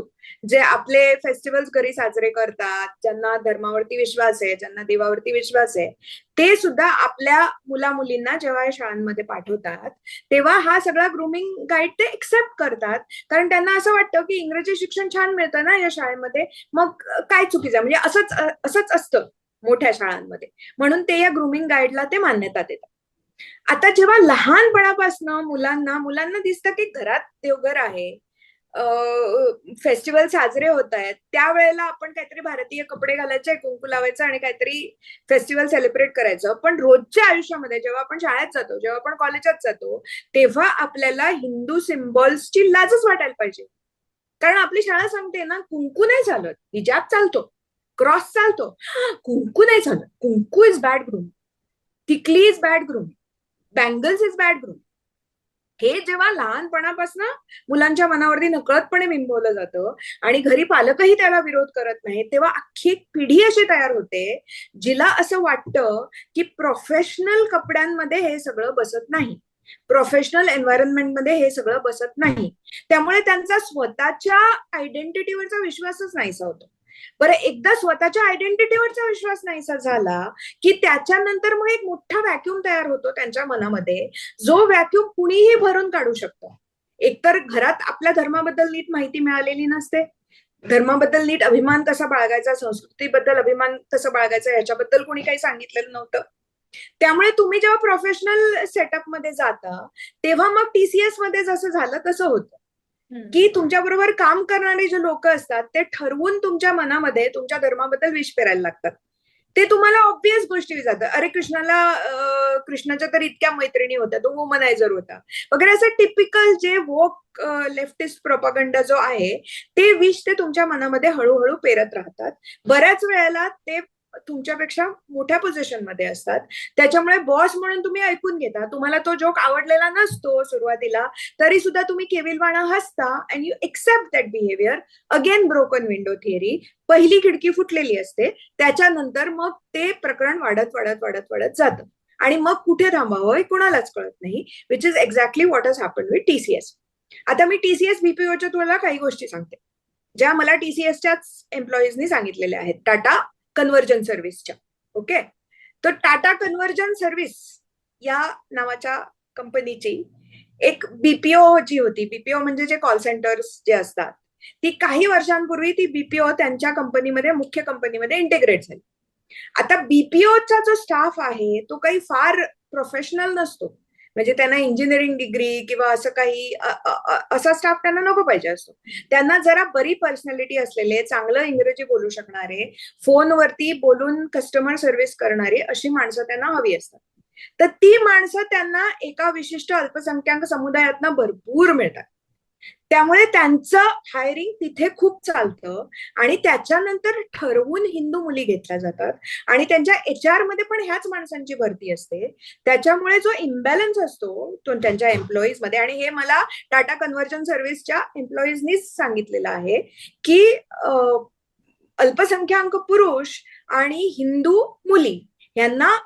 जे आपले फेस्टिवल्स घरी साजरे करतात, ज्यांना धर्मावरती विश्वास आहे, ज्यांना देवावरती विश्वास आहे, ते सुद्धा आपल्या मुला मुलींना जेव्हा शाळांमध्ये पाठवतात तेव्हा हा सगळा ग्रूमिंग गाईड ते एक्सेप्ट करतात. कारण त्यांना असं वाटतं की इंग्रजी शिक्षण छान मिळतं ना या शाळेमध्ये, मग काय चुकीचं, म्हणजे असंच असतं मोठ्या शाळांमध्ये, म्हणून ते या ग्रूमिंग गाईडला ते मान्यता देतात. आता जेव्हा लहानपणापासून मुलांना दिसतं की घरात देवघर आहे, फेस्टिवल साजरे होत आहेत, त्यावेळेला आपण काहीतरी भारतीय कपडे घालायचे, कुंकू लावायचं आणि काहीतरी फेस्टिवल सेलिब्रेट करायचं. पण रोजच्या आयुष्यामध्ये जेव्हा आपण शाळेत जातो, जेव्हा आपण कॉलेजात जातो, तेव्हा आपल्याला हिंदू सिम्बॉल्सची लाजच वाटायला पाहिजे. कारण आपली शाळा सांगते ना, कुंकू नाही चालत, हिजाब चालतो, क्रॉस चालतो, कुंकू नाही चालत, कुंकू इज बॅड ग्रूम, टिकली is bad groom, bangles is bad groom. हे जेव्हा लहानपणापासून मुलांच्या मनावरती नकळतपणे बिंबवलं जातं आणि घरी पालकही त्याला विरोध करत नाही, तेव्हा अख्खी एक पिढी अशी तयार होते जिला असं वाटतं की प्रोफेशनल कपड्यांमध्ये हे सगळं बसत नाही, प्रोफेशनल एन्व्हायरमेंटमध्ये हे सगळं बसत नाही. त्यामुळे त्यांचा स्वतःच्या आयडेंटिटीवरचा विश्वासच नाहीसा होतो. बरं, एकदा स्वतःच्या आयडेंटिटीवरचा विश्वास नाहीसा झाला की त्याच्यानंतर मग एक मोठा व्हॅक्यूम तयार होतो त्यांच्या मनामध्ये, जो व्हॅक्यूम कुणीही भरून काढू शकतो. एकतर घरात आपल्या धर्माबद्दल नीट माहिती मिळालेली नसते, धर्माबद्दल नीट अभिमान कसा बाळगायचा, संस्कृतीबद्दल अभिमान कसं बाळगायचा याच्याबद्दल कोणी काही सांगितलेलं नव्हतं. त्यामुळे तुम्ही जेव्हा प्रोफेशनल सेटअप मध्ये जाता तेव्हा मग टीसीएस मध्ये जसं झालं तसं होतं की तुमच्या बरोबर काम करणारे जे लोक असतात ते ठरवून तुमच्या मनामध्ये तुमच्या धर्माबद्दल विष पेरायला लागतात. ते तुम्हाला ऑब्वियस गोष्टी विचारतात, अरे कृष्णाच्या तर इतक्या मैत्रिणी होत्या, तो वुमनायझर होता वगैरे, असं टिपिकल जे वोक लेफ्टिस्ट प्रोपागंडा जो आहे ते विष ते तुमच्या मनामध्ये हळूहळू पेरत राहतात. बऱ्याच वेळेला ते तुमच्यापेक्षा मोठ्या पोझिशन मध्ये असतात, त्याच्यामुळे बॉस म्हणून तुम्ही ऐकून घेता. तुम्हाला तो जोक आवडलेला नसतो सुरुवातीला, तरी सुद्धा तुम्ही केविलवाणा हसता and you accept that behaviour. Again broken window theory. पहिली खिडकी फुटलेली असते, त्याच्यानंतर मग ते प्रकरण वाढत वाढत वाढत वाढत जातं आणि मग कुठे थांबावं हे कुणालाच कळत नाही, which is exactly what has happened with TCS. आता मी टीसीएस बीपीओच्या तुम्हाला काही गोष्टी सांगते ज्या मला टीसीएसच्याच एम्प्लॉईजनी सांगितलेल्या आहेत, टाटा कन्व्हर्जन सर्व्हिसच्या. ओके, तर टाटा कन्व्हर्जन सर्व्हिस या नावाच्या कंपनीची एक बीपीओ जी होती, बीपीओ म्हणजे जे कॉल सेंटर्स जे असतात, ती काही वर्षांपूर्वी ती बीपीओ त्यांच्या कंपनीमध्ये, मुख्य कंपनीमध्ये इंटिग्रेट झाली. आता बीपीओचा जो स्टाफ आहे तो काही फार प्रोफेशनल नसतो. म्हणजे त्यांना इंजिनिअरिंग डिग्री किंवा असं काही असा स्टाफ त्यांना नको पाहिजे असतो. त्यांना जरा बरी पर्सनॅलिटी असलेले, चांगलं इंग्रजी बोलू शकणारे, फोनवरती बोलून कस्टमर सर्व्हिस करणारी अशी माणसं त्यांना हवी असतात. तर ती माणसं त्यांना एका विशिष्ट अल्पसंख्याक समुदायातनं भरपूर मिळतात. त्यामुळे त्यांचं हायरिंग तिथे खूप चालतं आणि त्याच्यानंतर ठरवून हिंदू मुली घेतल्या जातात आणि त्यांच्या HR मध्ये पण ह्याच माणसांची भरती असते. त्याच्यामुळे जो इम्बॅलन्स असतो तो त्यांच्या एम्प्लॉईज मध्ये, आणि हे मला टाटा कन्व्हर्जन सर्व्हिसच्या एम्प्लॉईजनीच सांगितलेलं आहे की अल्पसंख्याक पुरुष आणि हिंदू मुली यांना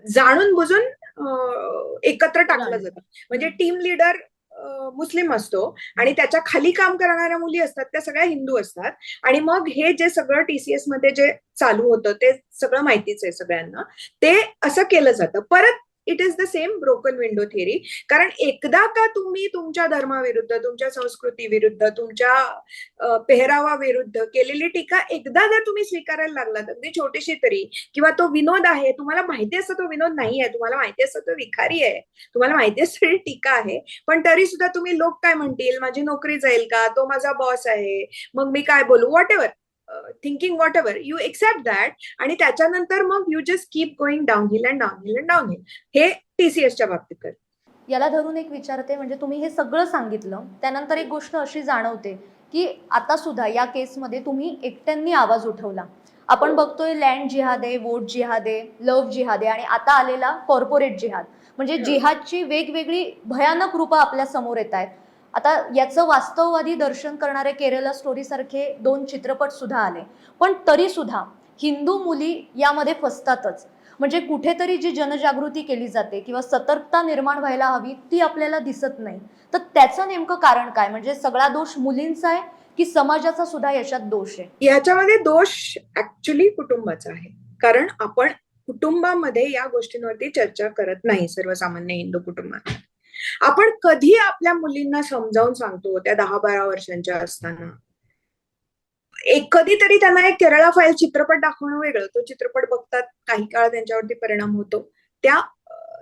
जाणून बुजून एकत्र टाकलं जातं. म्हणजे टीम लीडर मुस्लिम असतो आणि त्याच्या खाली काम करणाऱ्या मुली असतात त्या सगळ्या हिंदू असतात. आणि मग हे जे सगळं TCS मध्ये जे चालू होतं ते सगळं माहितीच आहे सगळ्यांना. ते असं केलं जातं. परत it is the same broken window theory. कारण एकदा का तुम्ही तुमच्या धर्माविरुद्ध, तुमच्या संस्कृती विरुद्ध, तुमच्या पेहरावा विरुद्ध केलेली टीका एकदा जर तुम्ही स्वीकारायला लागलात, अगदी छोटीशी तरी, किंवा तो विनोद आहे, तुम्हाला माहिती असतं तो विनोद नाही आहे, तुम्हाला माहिती असतं तो विखारी आहे, तुम्हाला माहिती असतं टीका आहे, पण तरी सुद्धा तुम्ही लोक काय म्हणतील, माझी नोकरी जाईल का, तो माझा बॉस आहे, मग मी काय बोलू, whatever, thinking whatever, you accept that. आणि त्याच्यानंतर मग you just keep going downhill and downhill and downhill. हे TCSच्या बाबतीत कर. याला धरून एक विचारते, म्हणजे तुम्ही हे सगळं सांगितलं त्यानंतर एक गोष्ट अशी जाणवते की आता सुद्धा या केसमध्ये तुम्ही एकट्यांनी आवाज उठवला. आपण बघतोय लँड जिहाद आहे, वोट जिहाद आहे, लव्ह जिहाद आहे आणि आता आलेला कॉर्पोरेट जिहाद. म्हणजे जिहादची वेगवेगळी भयानक रूपं आपल्या समोर येत आहेत. आता याचं वास्तववादी दर्शन करणारे केरला स्टोरी सारखे 2 चित्रपट सुद्धा आले, पण तरी सुद्धा हिंदू मुली यामध्ये फसतातच. म्हणजे कुठेतरी जी जनजागृती केली जाते किंवा सतर्कता निर्माण व्हायला हवी ती आपल्याला दिसत नाही. तर त्याचं नेमकं कारण काय? म्हणजे सगळा दोष मुलींचा आहे की समाजाचा सुद्धा याच्यात दोष आहे? याच्यामध्ये दोष ऍक्च्युली कुटुंबाचा आहे. कारण आपण कुटुंबामध्ये या गोष्टींवरती चर्चा करत नाही. सर्वसामान्य हिंदू कुटुंबात आपण कधी आपल्या मुलींना समजावून सांगतो त्या 10-12 वर्षांच्या असताना. कधीतरी त्यांना एक केरळा फाईल चित्रपट दाखवणं वेगळं. तो चित्रपट बघतात, काही काळ त्यांच्यावरती परिणाम होतो, त्या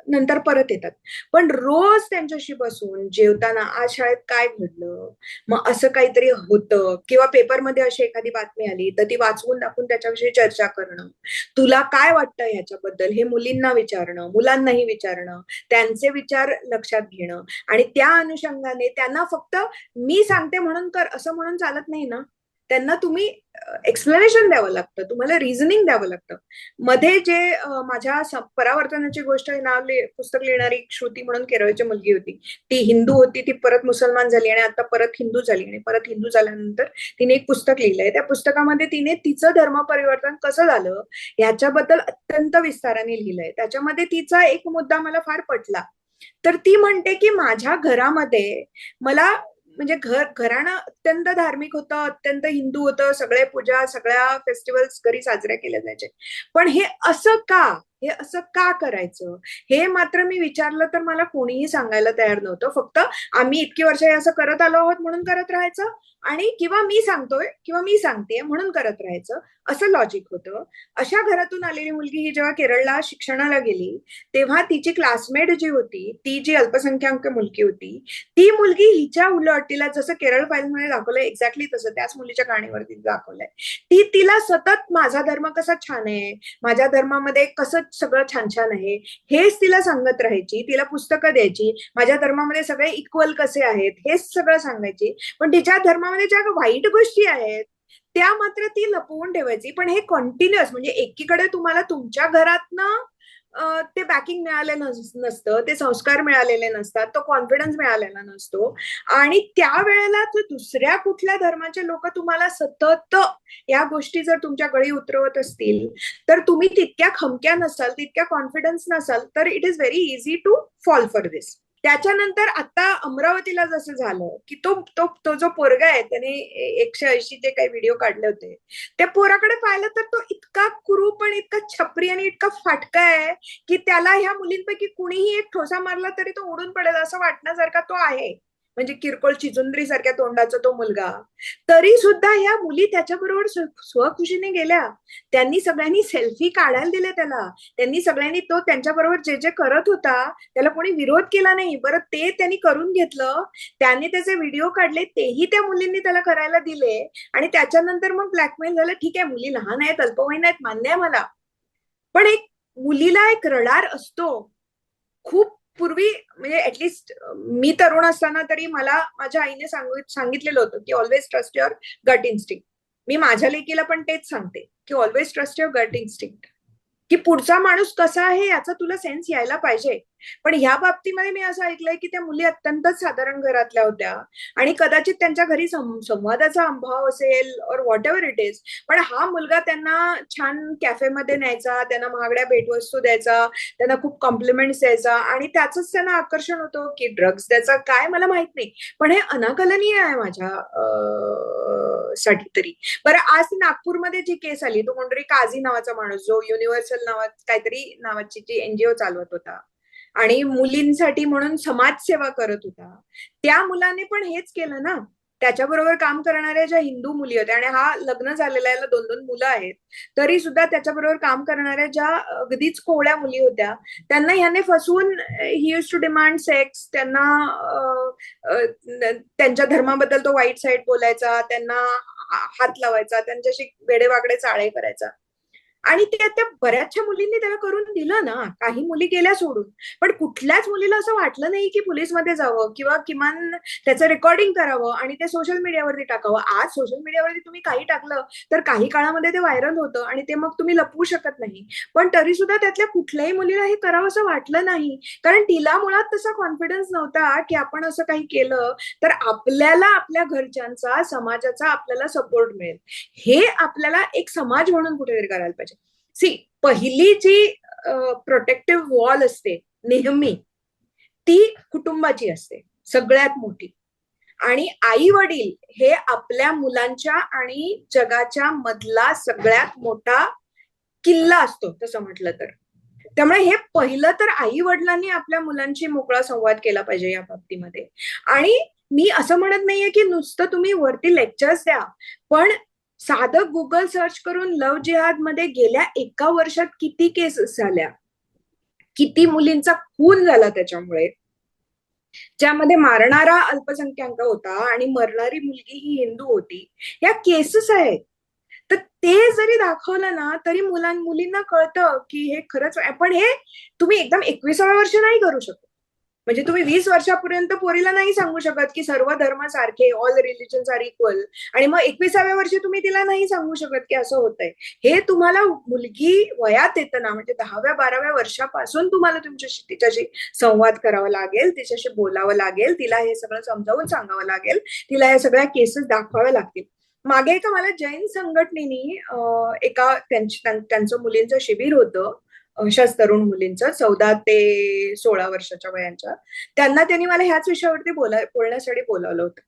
नंतर परत येतात. पण रोज त्यांच्याशी बसून जेवताना आज शाळेत काय घडलं, मग असं काहीतरी होतं किंवा पेपरमध्ये अशी एखादी बातमी आली तर ती वाचवून दाखवून त्याच्याविषयी चर्चा करणं, तुला काय वाटतं ह्याच्याबद्दल हे मुलींना विचारणं, मुलांनाही विचारणं, त्यांचे विचार लक्षात घेणं आणि त्या अनुषंगाने त्यांना फक्त मी सांगते म्हणून कर असं म्हणून चालत नाही ना. त्यांना तुम्ही एक्सप्लेनेशन द्यावं लागतं, तुम्हाला रिझनिंग द्यावं लागतं. मध्ये जे माझ्या परावर्तनाची गोष्ट पुस्तक लिहिणारी श्रुती म्हणून केरळची मुलगी होती, ती हिंदू होती, ती परत मुसलमान झाली आणि आता परत हिंदू झाली आणि परत हिंदू झाल्यानंतर तिने एक पुस्तक लिहिलंय. त्या पुस्तकामध्ये तिने तिचं धर्म परिवर्तन कसं झालं याच्याबद्दल अत्यंत विस्ताराने लिहिलंय. त्याच्यामध्ये तिचा एक मुद्दा मला फार पटला. तर ती म्हणते की माझ्या घरामध्ये मला म्हणजे घराणं अत्यंत धार्मिक होतं, अत्यंत हिंदू होतं, सगळे पूजा, सगळ्या फेस्टिवल्स घरी साजऱ्या केल्या जायचे. पण हे असं का करायचं हे मात्र मी विचारलं तर मला कोणीही सांगायला तयार नव्हतं. फक्त आम्ही इतकी वर्ष हे असं करत आलो आहोत म्हणून करत राहायचं आणि किंवा मी सांगतोय किंवा मी सांगतेय म्हणून करत राहायचं, असं लॉजिक होतं. अशा घरातून आलेली मुलगी ही जेव्हा केरळला शिक्षणाला गेली तेव्हा तिची क्लासमेट जी होती, ती जी अल्पसंख्याक मुलगी होती, ती मुलगी हिच्या उलट, तिला जसं केरळ फाईल्समध्ये दाखवलंय एक्झॅक्टली तसं त्याच मुलीच्या कहाणीवरती दाखवलंय. तिला सतत माझा धर्म कसा छान आहे, माझ्या धर्मामध्ये कसं सगळं छान छान आहे हेच तिला सांगत राहायची. तिला पुस्तकं द्यायची, माझ्या धर्मामध्ये सगळे इक्वल कसे आहेत हेच सगळं सांगायची. पण तिच्या धर्मामध्ये ज्या वाईट गोष्टी आहेत त्या मात्र ती लपवून ठेवायची. पण हे कंटिन्युअस, म्हणजे एकीकडे तुम्हाला तुमच्या घरातनं ते बॅकिंग मिळालेलं नसतं, ते संस्कार मिळालेले नसतात, तो कॉन्फिडन्स मिळालेला नसतो आणि त्यावेळेला दुसऱ्या कुठल्या धर्माचे लोक तुम्हाला सतत या गोष्टी जर तुमच्या गळी उतरवत असतील तर तुम्ही तितक्या खमक्या नसाल, तितक्या कॉन्फिडन्स नसाल तर it is very easy to fall for this. त्याच्यानंतर आता अमरावतीला जसं झालं की तो जो पोरगा आहे त्याने 180 जे काही व्हिडिओ काढले होते त्या पोराकडे पाहिलं तर तो इतका कुरूप आणि इतका छपरी आणि इतका फाटका आहे की त्याला ह्या मुलींपैकी कुणीही एक ठोसा मारला तरी तो उडून पडेल असं वाटण्यासारखा तो आहे. म्हणजे किरकोळ चिचुंद्री सारख्या तोंडाचा तो मुलगा, तरी सुद्धा ह्या मुली त्याच्याबरोबर स्वखुशीने गेल्या. त्यांनी सगळ्यांनी सेल्फी काढायला दिले त्याला. त्यांनी सगळ्यांनी तो त्यांच्याबरोबर जे जे करत होता त्याला कोणी विरोध केला नाही. बरं, ते त्यांनी करून घेतलं, त्याने त्याचे व्हिडिओ काढले, तेही त्या मुलींनी त्याला करायला दिले. आणि त्याच्यानंतर मग ब्लॅकमेल झालं. ठीक आहे, मुली लहान आहेत, अल्पवयीन आहेत, मान्य आहे मला, पण एक मुलीला एक रडार असतो. खूप पूर्वी म्हणजे ऍटलिस्ट मी तरुण असताना तरी मला माझ्या आईने सांगितलेलं होतं की ऑलवेज ट्रस्ट युअर गट इन्स्टिंक्ट. मी माझ्या लेकीला पण तेच सांगते की ऑलवेज ट्रस्ट युअर गट इन्स्टिंक्ट, की पुढचा माणूस कसा आहे याचा तुला सेन्स यायला पाहिजे. पण ह्या बाबतीमध्ये मी असं ऐकलंय की त्या मुली अत्यंतच साधारण घरातल्या होत्या आणि कदाचित त्यांच्या घरी संवादाचा अभाव असेल और व्हॉट एव्हर इट इज, पण हा मुलगा त्यांना छान कॅफेमध्ये न्यायचा, त्यांना महागड्या भेटवस्तू द्यायचा, त्यांना खूप कॉम्प्लिमेंट्स द्यायचा आणि त्याचंच त्यांना आकर्षण होतं. की ड्रग्ज द्यायचा काय मला माहित नाही, पण हे अनाकलनीय आहे माझ्या साठी तरी. बरं, आज नागपूरमध्ये जी केस आली, तो कोणतरी काझी नावाचा माणूस जो युनिव्हर्सल काहीतरी नावाची जी एनजीओ चालवत होता आणि मुलींसाठी म्हणून समाजसेवा करत होता, त्या मुलाने पण हेच केलं ना. त्याच्याबरोबर काम करणाऱ्या ज्या हिंदू मुली होत्या, आणि हा लग्न झालेला, याला 2-2 मुलं आहेत, तरी सुद्धा त्याच्याबरोबर काम करणाऱ्या ज्या अगदीच कोवळ्या मुली होत्या, त्यांना ह्याने फसवून ही यूज टू डिमांड सेक्स, त्यांना त्यांच्या धर्माबद्दल तो वाईट साईड बोलायचा, त्यांना हात लावायचा, त्यांच्याशी वेडेवाकडे चाळे करायचा. आणि त्या बऱ्याचशा मुलींनी त्याला करून दिलं ना. काही मुली गेल्या सोडून, पण कुठल्याच मुलीला असं वाटलं नाही की पोलीसमध्ये जावं किंवा किमान त्याचं रेकॉर्डिंग करावं आणि ते सोशल मीडियावरती टाकावं. आज सोशल मीडियावरती तुम्ही काही टाकलं तर काही काळामध्ये ते व्हायरल होतं आणि ते मग तुम्ही लपवू शकत नाही. पण तरी सुद्धा त्यातल्या कुठल्याही मुलीला हे करावं असं वाटलं नाही, कारण तिला मुळात तसा कॉन्फिडन्स नव्हता की आपण असं काही केलं तर आपल्याला आपल्या घरच्यांचा, समाजाचा आपल्याला सपोर्ट मिळेल. हे आपल्याला एक समाज म्हणून कुठेतरी करायला पाहिजे. सी, पहिली जी प्रोटेक्टिव्ह वॉल असते नेहमी, ती कुटुंबाची असते सगळ्यात मोठी. आणि आई वडील हे आपल्या मुलांच्या आणि जगाच्या मधला सगळ्यात मोठा किल्ला असतो तसं म्हटलं तर. त्यामुळे हे पहिलं तर आई वडिलांनी आपल्या मुलांशी मोकळा संवाद केला पाहिजे या बाबतीमध्ये. आणि मी असं म्हणत नाहीये की नुसतं तुम्ही वरती लेक्चर्स द्या, पण साधं गुगल सर्च करून लव्ह जिहाद मध्ये गेल्या 1 वर्षात किती केसेस झाल्या, किती मुलींचा खून झाला त्याच्यामुळे, ज्यामध्ये मारणारा अल्पसंख्याक होता आणि मरणारी मुलगी ही हिंदू होती. या केसेस आहेत. तर ते जरी दाखवलं ना तरी मुलींना कळतं की हे खरंच. पण हे तुम्ही एकदम 21व्या वर्षी नाही करू शकत. म्हणजे तुम्ही 20 वर्षापर्यंत पोरीला नाही सांगू शकत की सर्व धर्म सारखे, ऑल रिलिजन्स आर इक्वल, आणि मग 21व्या वर्षी तुम्ही तिला नाही सांगू शकत की असं होतंय. हे तुम्हाला मुलगी वयात येतं ना, म्हणजे 10व्या-12व्या वर्षापासून तुम्हाला तिच्याशी संवाद करावा लागेल, तिच्याशी बोलावं लागेल, तिला हे सगळं समजावून सांगावं लागेल, तिला या सगळ्या केसेस दाखवाव्या लागतील. मागे एका मला जैन संघटनेनी एका त्यांचं मुलींचं शिबिर होतं, तरुण मुलींचं 14 ते 16 वर्षाच्या वयांच्या. त्यांनी मला ह्याच विषयावरती बोलण्यासाठी बोलावलं होतं.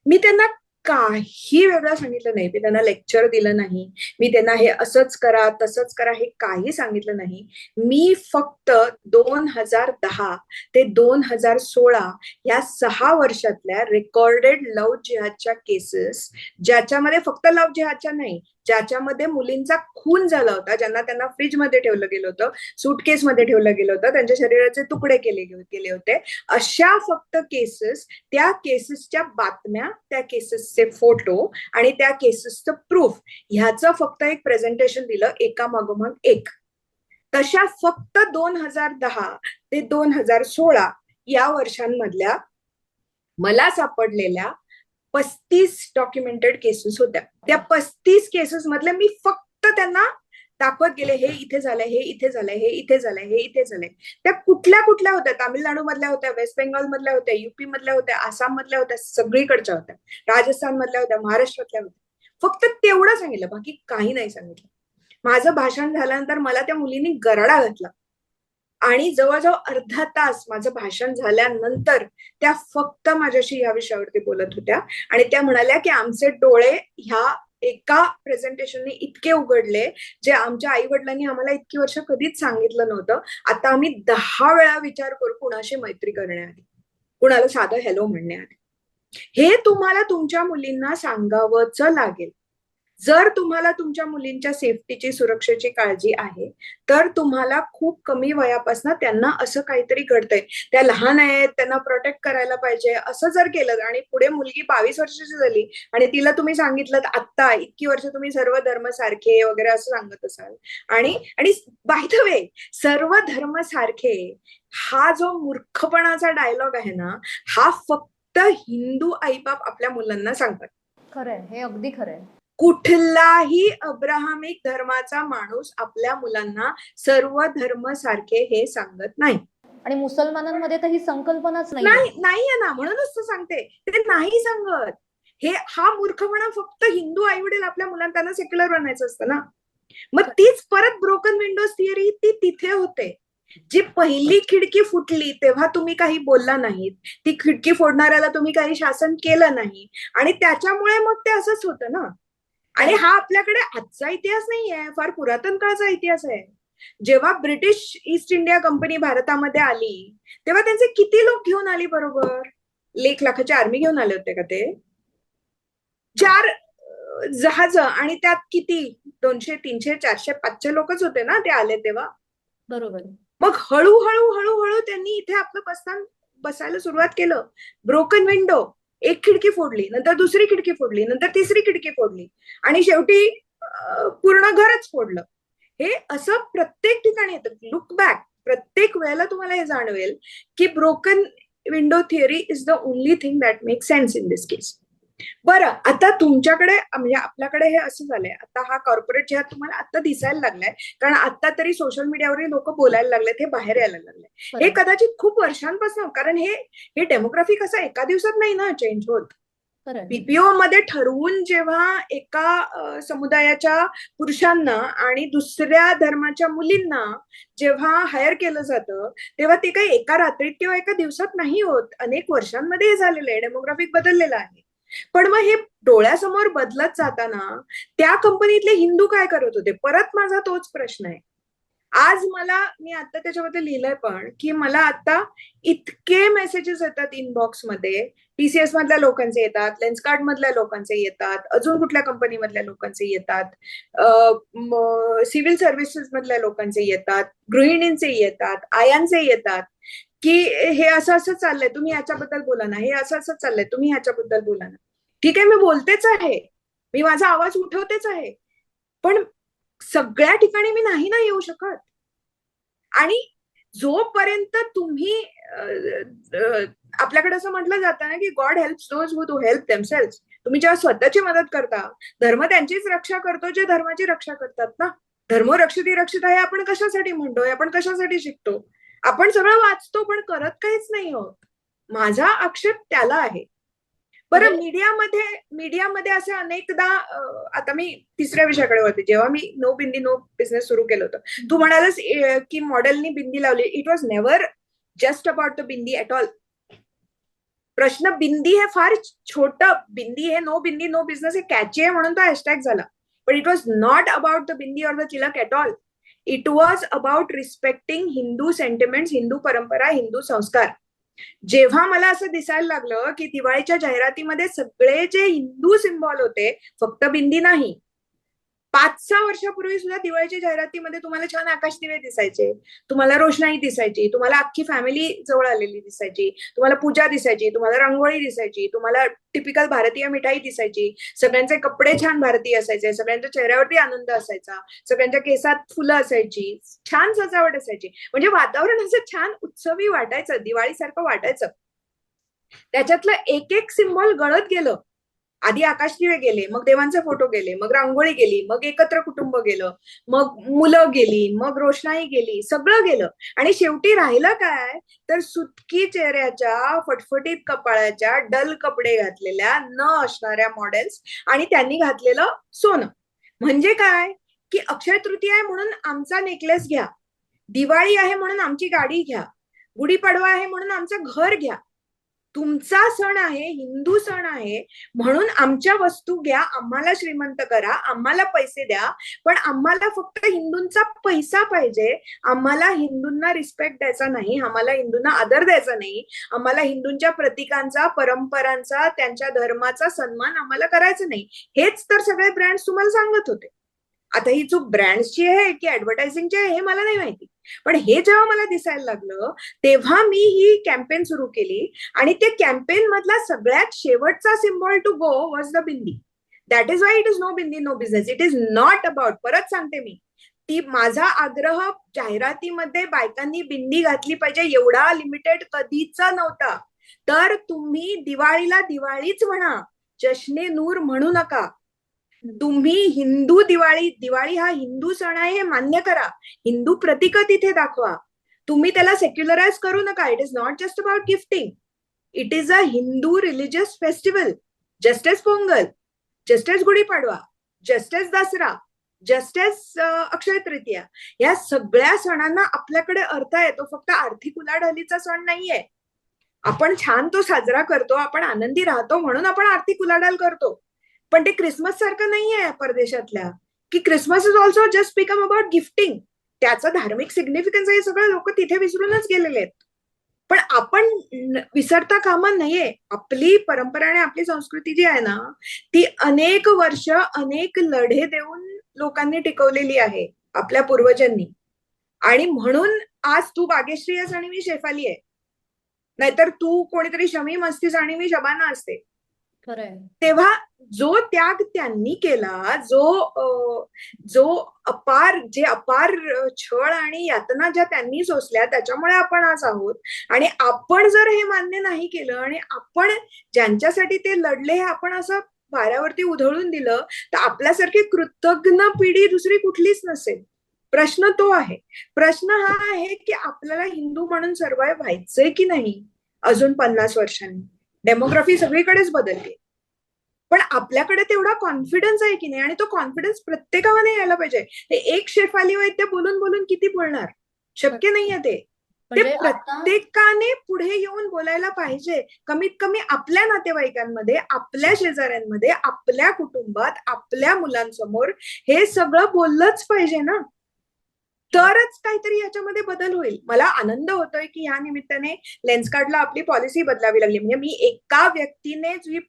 मी त्यांना काही वेगळं सांगितलं नाही. मी त्यांना लेक्चर दिलं नाही. मी त्यांना हे असंच करा, तसंच करा, हे काही सांगितलं नाही. मी फक्त 2010 ते 2016 या 6 वर्षातल्या रेकॉर्डेड लव्ह जिहादच्या केसेस, ज्याच्यामध्ये फक्त लव्ह जिहादच्या नाही, ज्याच्यामध्ये मुलींचा खून झाला होता, ज्यांना त्यांना फ्रीजमध्ये ठेवलं गेलं होतं, सूटकेसमध्ये ठेवलं गेलं होतं, त्यांच्या शरीराचे तुकडे केले होते, अशा फक्त केसेस, त्या केसेसच्या बातम्या, त्या केसेसचे फोटो आणि त्या केसेसचं प्रूफ, ह्याचं फक्त एक प्रेझेंटेशन दिलं एका मागोमाग एक. तशा फक्त 2010 ते 2016 या वर्षांमधल्या मला सापडलेल्या 35 डॉक्युमेंटेड केसेस होत्या. त्या 35 केसेस मधल्या मी फक्त त्यांना दाखवत गेले, हे इथे झालंय, हे इथे झालंय, हे इथे झालंय, हे इथे झालंय. त्या कुठल्या होत्या, तामिळनाडू मधल्या होत्या, वेस्ट बेंगॉल मधल्या होत्या, युपी मधल्या होत्या, आसाम मधल्या होत्या, सगळीकडच्या होत्या, राजस्थान मधल्या होत्या, महाराष्ट्रातल्या होत्या. फक्त तेवढं सांगितलं, बाकी काही नाही सांगितलं. माझं भाषण झाल्यानंतर मला त्या मुलींनी गराडा घातला आणि जवळजवळ अर्धा तास माझं भाषण झाल्यानंतर त्या फक्त माझ्याशी या विषयावरती बोलत होत्या आणि त्या म्हणाल्या की आमचे डोळे ह्या एका प्रेझेंटेशनने इतके उघडले, जे आमच्या आई वडिलांनी आम्हाला इतकी वर्ष कधीच सांगितलं नव्हतं. आता आम्ही 10 वेळा विचार करू कुणाशी मैत्री करण्याआधी, कुणाला साधं हॅलो म्हणण्याआधी. हे तुम्हाला तुमच्या मुलींना सांगावंच लागेल. जर तुम्हाला तुमच्या मुलींच्या सेफ्टीची, सुरक्षेची काळजी आहे, तर तुम्हाला खूप कमी वयापासून त्यांना असं काहीतरी घडतंय, त्या लहान आहेत, त्यांना प्रोटेक्ट करायला पाहिजे, असं जर केलं आणि पुढे मुलगी 22 वर्षाची झाली आणि तिला तुम्ही सांगितलं आत्ता इतकी वर्ष तुम्ही सर्व धर्म सारखे वगैरे असं सांगत असाल, आणि आणि बाय द वे सर्व धर्म सारखे हा जो मूर्खपणाचा डायलॉग आहे ना, हा फक्त हिंदू आईबाप आपल्या मुलांना सांगतात. खरंय, हे अगदी खरंय. कुठलाही अब्राहमिक धर्माचा माणूस आपल्या मुलांना सर्व धर्म सारखे हे सांगत नाही. आणि मुसलमानांमध्ये तर ही संकल्पनाच नाही नाहीये ना, म्हणूनच तर सांगते, ते नाही सांगत. हा मूर्खपणा फक्त हिंदू आई वडील आपल्या मुलांना, त्यांना सेक्युलर बनायचं असतं ना. मग तीच परत ब्रोकन विंडोज थिअरी ती तिथे होते. जी पहिली खिडकी फुटली तेव्हा तुम्ही काही बोलला नाहीत, ती खिडकी फोडणाऱ्याला तुम्ही काही शासन केलं नाही, आणि त्याच्यामुळे मग ते असंच होतं ना. आणि हा आपल्याकडे आजचा इतिहास नाहीये, फार पुरातन काळचा इतिहास आहे. जेव्हा ब्रिटिश ईस्ट इंडिया कंपनी भारतामध्ये आली तेव्हा त्यांचे किती लोक घेऊन आली बरोबर? 1,00,000ची आर्मी घेऊन आले होते का ते? 4 जहाज, आणि त्यात किती 200, 300, 400, 500 लोकच होते ना ते आले तेव्हा. बरोबर. मग हळूहळू हळूहळू त्यांनी इथे आपलं प्रस्थान बसायला सुरुवात केलं. ब्रोकन विंडो, एक खिडकी फोडली, नंतर दुसरी खिडकी फोडली, नंतर तिसरी खिडकी फोडली, आणि शेवटी पूर्ण घरच फोडलं. हे असं प्रत्येक ठिकाणी येतं. लुक बॅक, प्रत्येक वेळेला तुम्हाला हे जाणवेल की broken window theory is the only thing that make sense in this case. बरं, आता तुमच्याकडे म्हणजे आपल्याकडे हे असं झालंय, आता हा कॉर्पोरेट जेव्हा तुम्हाला आता दिसायला लागलाय, कारण आता तरी सोशल मीडियावरही लोक बोलायला लागलेत, हे बाहेर यायला लागलंय. हे कदाचित खूप वर्षांपासून, कारण हे डेमोग्राफी कसं एका दिवसात नाही ना चेंज होत. बीपीओ मध्ये ठरवून जेव्हा एका समुदायाच्या पुरुषांना आणि दुसऱ्या धर्माच्या मुलींना जेव्हा हायर केलं जातं, तेव्हा ते काही एका रात्रीत किंवा एका दिवसात नाही होत. अनेक वर्षांमध्ये हे झालेलं आहे, डेमोग्राफिक बदललेलं आहे. पण मग हे डोळ्यासमोर बदलत जाताना त्या कंपनीतले हिंदू काय करत होते? परत माझा तोच प्रश्न आहे. आज मी आता त्याच्याबद्दल लिहिलंय पण, की मला आता इतके मेसेजेस येतात इनबॉक्स मध्ये, टीसीएस मधल्या लोकांचे येतात, लेन्सकार्ट मधल्या लोकांचे येतात, अजून कुठल्या कंपनी मधल्या लोकांचे येतात, सिव्हिल सर्व्हिसेस मधल्या लोकांचे येतात, गृहिणींचे येतात, आयांचे येतात, की हे असं असं चाललंय, तुम्ही ह्याच्याबद्दल बोला ना, हे असं असं चाललंय, तुम्ही ह्याच्याबद्दल बोला ना. ठीक आहे, मी बोलतेच आहे, मी माझा आवाज उठवतेच आहे, पण सगळ्या ठिकाणी मी नाही ना येऊ शकत. आणि जोपर्यंत तुम्ही आपल्याकडे असं म्हटलं जातं ना की God helps those who help themselves. तुम्ही जेव्हा स्वतःची मदत करता, धर्म त्यांचीच रक्षा करतो जे धर्माची रक्षा करतात ना. धर्म रक्षित रक्षित आहे आपण कशासाठी म्हणतोय, आपण कशासाठी शिकतो? आपण सगळं वाचतो पण करत काहीच नाही होत. माझा आक्षेप त्याला आहे. बरं, मीडियामध्ये असे अनेकदा, आता मी तिसऱ्या विषयाकडे होते, जेव्हा me know bindi no business सुरू केलं होतं, तू म्हणालस की मॉडेलनी बिंदी लावली. It was never just about the bindi at all. प्रश्न, बिंदी हे फार छोटं, बिंदी हे नो बिंदी नो बिझनेस हे कॅची आहे म्हणून तो हॅशटॅग झाला, पण it was not about the bindi or the Tilak at all. It was about respecting Hindu sentiments, Hindu परंपरा, हिंदू संस्कार. जेव्हा मला असं दिसायला लागलं की दिवाळीच्या जाहिरातीमध्ये सगळे जे हिंदू सिम्बॉल होते, फक्त बिंदी नाही, 5-6 वर्षापूर्वी सुद्धा दिवाळीच्या जाहिरातीमध्ये तुम्हाला छान आकाश दिवे दिसायचे, तुम्हाला रोषणाई दिसायची, तुम्हाला अख्खी फॅमिली जवळ आलेली दिसायची, तुम्हाला पूजा दिसायची, तुम्हाला रांगोळी दिसायची, तुम्हाला टिपिकल भारतीय मिठाई दिसायची, सगळ्यांचे कपडे छान भारतीय असायचे, सगळ्यांच्या चेहऱ्यावरती आनंद असायचा, सगळ्यांच्या केसात फुलं असायची, छान सजावट असायची. म्हणजे वातावरण असं छान उत्सवी वाटायचं, दिवाळीसारखं वाटायचं. त्याच्यातलं एक एक सिम्बॉल गळत गेलं. आधी आकाश दिवे गेले, मग देवांचे फोटो गेले, मग रांगोळी गेली, मग एकत्र कुटुंब गेलं, मग मुलं गेली, मग रोषणाई गेली, सगळं गेलं. आणि शेवटी राहिलं काय, तर सुटकी चेहऱ्याच्या, फटफटीत कपाळाच्या, डल कपडे घातलेल्या, न असणाऱ्या मॉडेल्स, आणि त्यांनी घातलेलं सोनं. म्हणजे काय, की अक्षय तृतीया आहे म्हणून आमचा नेकलेस घ्या, दिवाळी आहे म्हणून आमची गाडी घ्या, गुढीपाडवा आहे म्हणून आमचं घर घ्या. तुमचा सण आहे, हिंदू सण आहे, म्हणून आमच्या वस्तू घ्या, आम्हाला श्रीमंत करा, आम्हाला पैसे द्या, पण आम्हाला फक्त हिंदूंचा पैसा पाहिजे. आम्हाला हिंदूंना रिस्पेक्ट द्यायचा नाही, आम्हाला हिंदूंना आदर द्यायचा नाही, आम्हाला हिंदूंच्या प्रतीकांचा, परंपरांचा, त्यांच्या धर्माचा सन्मान आम्हाला करायचा नाही. हेच तर सगळे ब्रँड्स तुम्हाला सांगत होते. आता ही चूक ब्रँड्सची आहे की ऍडव्हर्टायझिंगची आहे हे मला नाही माहिती, पण हे जेव्हा मला दिसायला लागलं तेव्हा मी ही कॅम्पेन सुरू केली. आणि ते कॅम्पेन मधला सगळ्यात शेवटचा symbol to go was the bindi. That is why it is no bindi no business. It is not about, परत सांगते मी, ती माझा आग्रह जाहिरातीमध्ये बायकांनी बिंदी घातली पाहिजे एवढा लिमिटेड कधीच नव्हता. तर तुम्ही दिवाळीला दिवाळीच म्हणा, जश्ने नूर म्हणू नका. तुम्ही हिंदू दिवाळी, दिवाळी हा हिंदू सण आहे हे मान्य करा, हिंदू प्रतीक तिथे दाखवा. तुम्ही त्याला सेक्युलराइज करू नका. It is not just about gifting, it is a Hindu religious festival, just as Pongal, just as Gudhi Padwa, just as Dasara, just as Akshaya Tritiya. या सगळ्या सणांना आपल्याकडे अर्थ आहे. तो फक्त आर्थिक उलाढालीचा सण नाहीये. आपण छान तो साजरा करतो, आपण आनंदी राहतो म्हणून आपण आर्थिक उलाढाल करतो. पण ते क्रिसमस सारखं नाहीये परदेशातल्या, की Christmas is also just become about gifting. त्याचं धार्मिक सिग्निफिकन्स हे सगळं लोक तिथे विसरूनच गेलेले आहेत. पण आपण विसरता कामा नये. आपली परंपरा आणि आपली संस्कृती जी आहे ना, ती अनेक वर्ष अनेक लढे देऊन लोकांनी टिकवलेली आहे, आपल्या पूर्वजांनी. आणि म्हणून आज तू बागेश्री आहेस आणि मी शेफाली आहे, नाहीतर तू कोणीतरी शमीम असतीस आणि मी शबाना असते. खरंय. तेव्हा जो त्याग त्यांनी केला, जो अपार छळ आणि यातना ज्या त्यांनी सोसल्या, त्याच्यामुळे आपण आज आहोत. आणि आपण जर हे मान्य नाही केलं आणि आपण ज्यांच्यासाठी ते लढले हे आपण असं वाऱ्यावरती उधळून दिलं, तर आपल्यासारखी कृतज्ञ पिढी दुसरी कुठलीच नसेल. प्रश्न तो आहे. प्रश्न हा आहे की आपल्याला हिंदू म्हणून सर्वाइव्ह व्हायचंय की नाही अजून 50 वर्षांनी. डेमोग्राफी सगळीकडेच बदलते, पण आपल्याकडे तेवढा कॉन्फिडन्स आहे की नाही. आणि तो कॉन्फिडन्स प्रत्येकाने यायला पाहिजे. ते एक शेफाली वैद्य बोलून बोलून किती बोलणार, शक्य नाहीये ते. म्हणजे आता प्रत्येकाने पुढे येऊन बोलायला पाहिजे. कमीत कमी आपल्या नातेवाईकांमध्ये, आपल्या शेजाऱ्यांमध्ये, आपल्या कुटुंबात, आपल्या मुलांसमोर हे सगळं बोललंच पाहिजे ना, तरच काहीतरी याच्यामध्ये बदल होईल. मला आनंद होतोय की या निमित्ताने लेन्सकार्टला आपली पॉलिसी बदलावी लागली. म्हणजे मी एका व्यक्तीने जी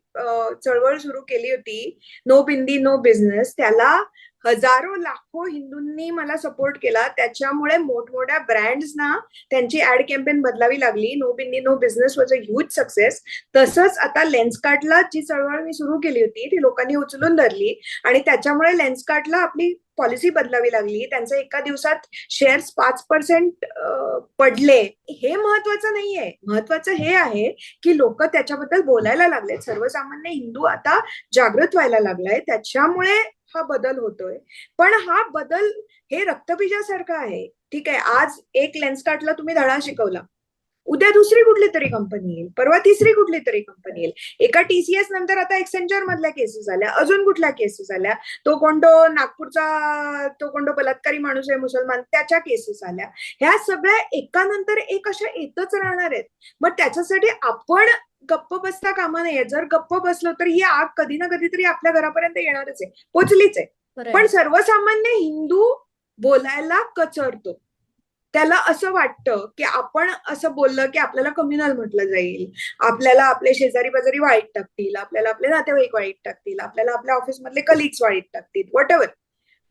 चळवळ सुरू केली होती, नो बिंदी नो बिझनेस, त्याला हजारो लाखो हिंदूंनी मला सपोर्ट केला. त्याच्यामुळे मोठमोठ्या ब्रँड्सना त्यांची ऍड कॅम्पेन बदलावी लागली. No bindi no business was a huge success. तसंच आता लेन्सकार्टला जी चळवळ मी सुरू केली होती ती लोकांनी उचलून धरली आणि त्याच्यामुळे लेन्सकार्टला आपली पॉलिसी बदलावी लागली. त्यांचे एका दिवसात शेअर्स 5% पडले. हे महत्वाचं नाहीये. महत्वाचं हे आहे की लोक त्याच्याबद्दल बोलायला लागलेत. सर्वसामान्य हिंदू आता जागृत व्हायला लागलाय. त्याच्यामुळे हा बदल होतोय. पण हा बदल हे रक्तबीजासारखं आहे. ठीक आहे, आज एक लेन्सकार्टला तुम्ही धडा शिकवला, उद्या दुसरी कुठली तरी कंपनी येईल, परवा तिसरी कुठली तरी कंपनी येईल. एका TCS नंतर आता एक्सेंचर मधल्या केसेस आल्या, अजून कुठल्या केसेस आल्या, तो कोणतो बलात्कारी माणूस आहे मुसलमान, त्याच्या केसेस आल्या. ह्या सगळ्या एकानंतर एक अशा येतच राहणार आहेत. मग त्याच्यासाठी आपण गप्प बसता कामा नये. जर गप्प बसलो तर ही आग कधी ना कधीतरी आपल्या घरापर्यंत येणारच आहे, पोचलीच आहे. पण सर्वसामान्य हिंदू बोलायला कचरतो. त्याला असं वाटतं की आपण असं बोललं की आपल्याला कम्युनल म्हटलं जाईल, आपल्याला आपले शेजारी बाजारी वाईट टाकतील, आपल्याला आपले नातेवाईक वाईट टाकतील, आपल्याला आपल्या ऑफिसमधले कलिग्स वाईट टाकतील, व्हॉटएव्हर.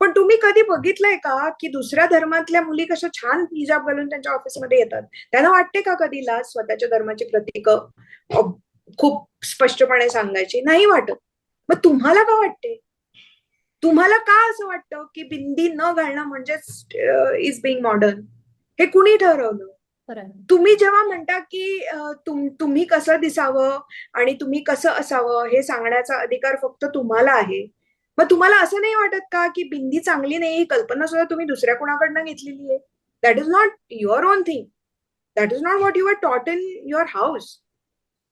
पण तुम्ही कधी बघितलंय का की दुसऱ्या धर्मातल्या मुली कशा छान हिजाब घालून त्यांच्या ऑफिसमध्ये येतात? त्यांना वाटते का कधी लाज स्वतःच्या धर्माची प्रतीक खूप स्पष्टपणे सांगायची? नाही वाटत. मग तुम्हाला का वाटते? तुम्हाला का असं वाटतं की बिंदी न घालणं म्हणजे इज बिंग मॉडर्न? हे कुणी ठरवलं? तुम्ही जेव्हा म्हणता की तुम्ही कसं दिसावं आणि तुम्ही कसं असावं हे सांगण्याचा अधिकार फक्त तुम्हाला आहे, मग तुम्हाला असं नाही वाटत का की बिंदी चांगली नाही ही कल्पना सुद्धा तुम्ही दुसऱ्या कोणाकडनं घेतलेली आहे? That is not your own thing. That is not what you are taught in your house.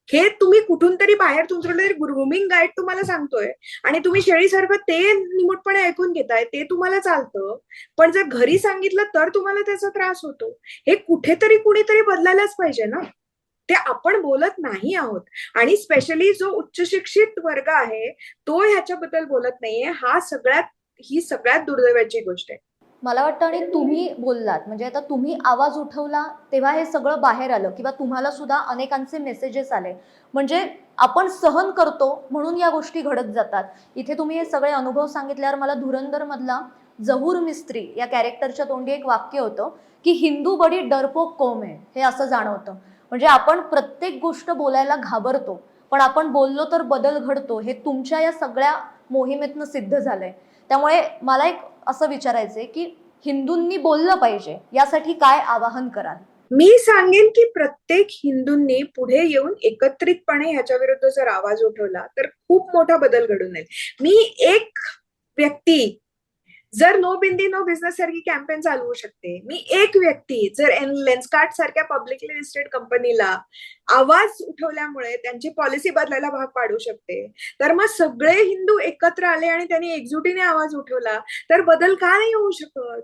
हे तुम्ही कुठून तरी बाहेर तुमचं ग्रूमिंग गाईड तुम्हाला सांगतोय आणि तुम्ही शेळीसारखं ते निमूटपणे ऐकून घेताय, ते तुम्हाला चालतं. पण जर घरी सांगितलं तर तुम्हाला त्याचा त्रास होतो. हे कुठेतरी कुणीतरी बदलायलाच पाहिजे ना. ते आपण बोलत नाही आहोत. आणि स्पेशली जो उच्च शिक्षित वर्ग आहे तो ह्याच्याबद्दल बोलत नाहीये. ही सगळ्यात दुर्दैवाची गोष्ट आहे. मला वाटतं आणि तुम्ही बोललात म्हणजे आता तुम्ही आवाज उठवला तेव्हा हे सगळं बाहेर आलं किंवा तुम्हाला सुद्धा अनेकांचे मेसेजेस आले. म्हणजे आपण सहन करतो म्हणून या गोष्टी घडत जातात. इथे तुम्ही हे सगळे अनुभव सांगितल्यावर मला धुरंधर मधला जहूर मिस्त्री या कॅरेक्टरच्या तोंडी एक वाक्य होतं की हिंदू बडी डरपोक कौम आहे, हे असं जाणवतं. म्हणजे आपण प्रत्येक गोष्ट बोलायला घाबरतो, पण आपण बोललो तर बदल घडतो, हे तुमच्या या सगळ्या मोहिमेतनं सिद्ध झालंय. त्यामुळे मला एक असं विचारायचंय की हिंदूंनी बोललं पाहिजे, यासाठी काय आवाहन कराल? मी सांगेन की प्रत्येक हिंदूंनी पुढे येऊन एकत्रितपणे ह्याच्या विरुद्ध जर आवाज उठवला तर खूप मोठा बदल घडून येईल. मी एक व्यक्ती जर नो बिंदी नो बिझनेस सारखी कॅम्पेन चालवू शकते, मी एक व्यक्ती जर लेन्सकार्ट सारख्या पब्लिकली लिस्टेड कंपनीला आवाज उठवल्यामुळे त्यांची पॉलिसी बदलायला भाग पाडू शकते, तर मग सगळे हिंदू एकत्र आले आणि त्यांनी एकजुटीने आवाज उठवला तर बदल का नाही होऊ शकत?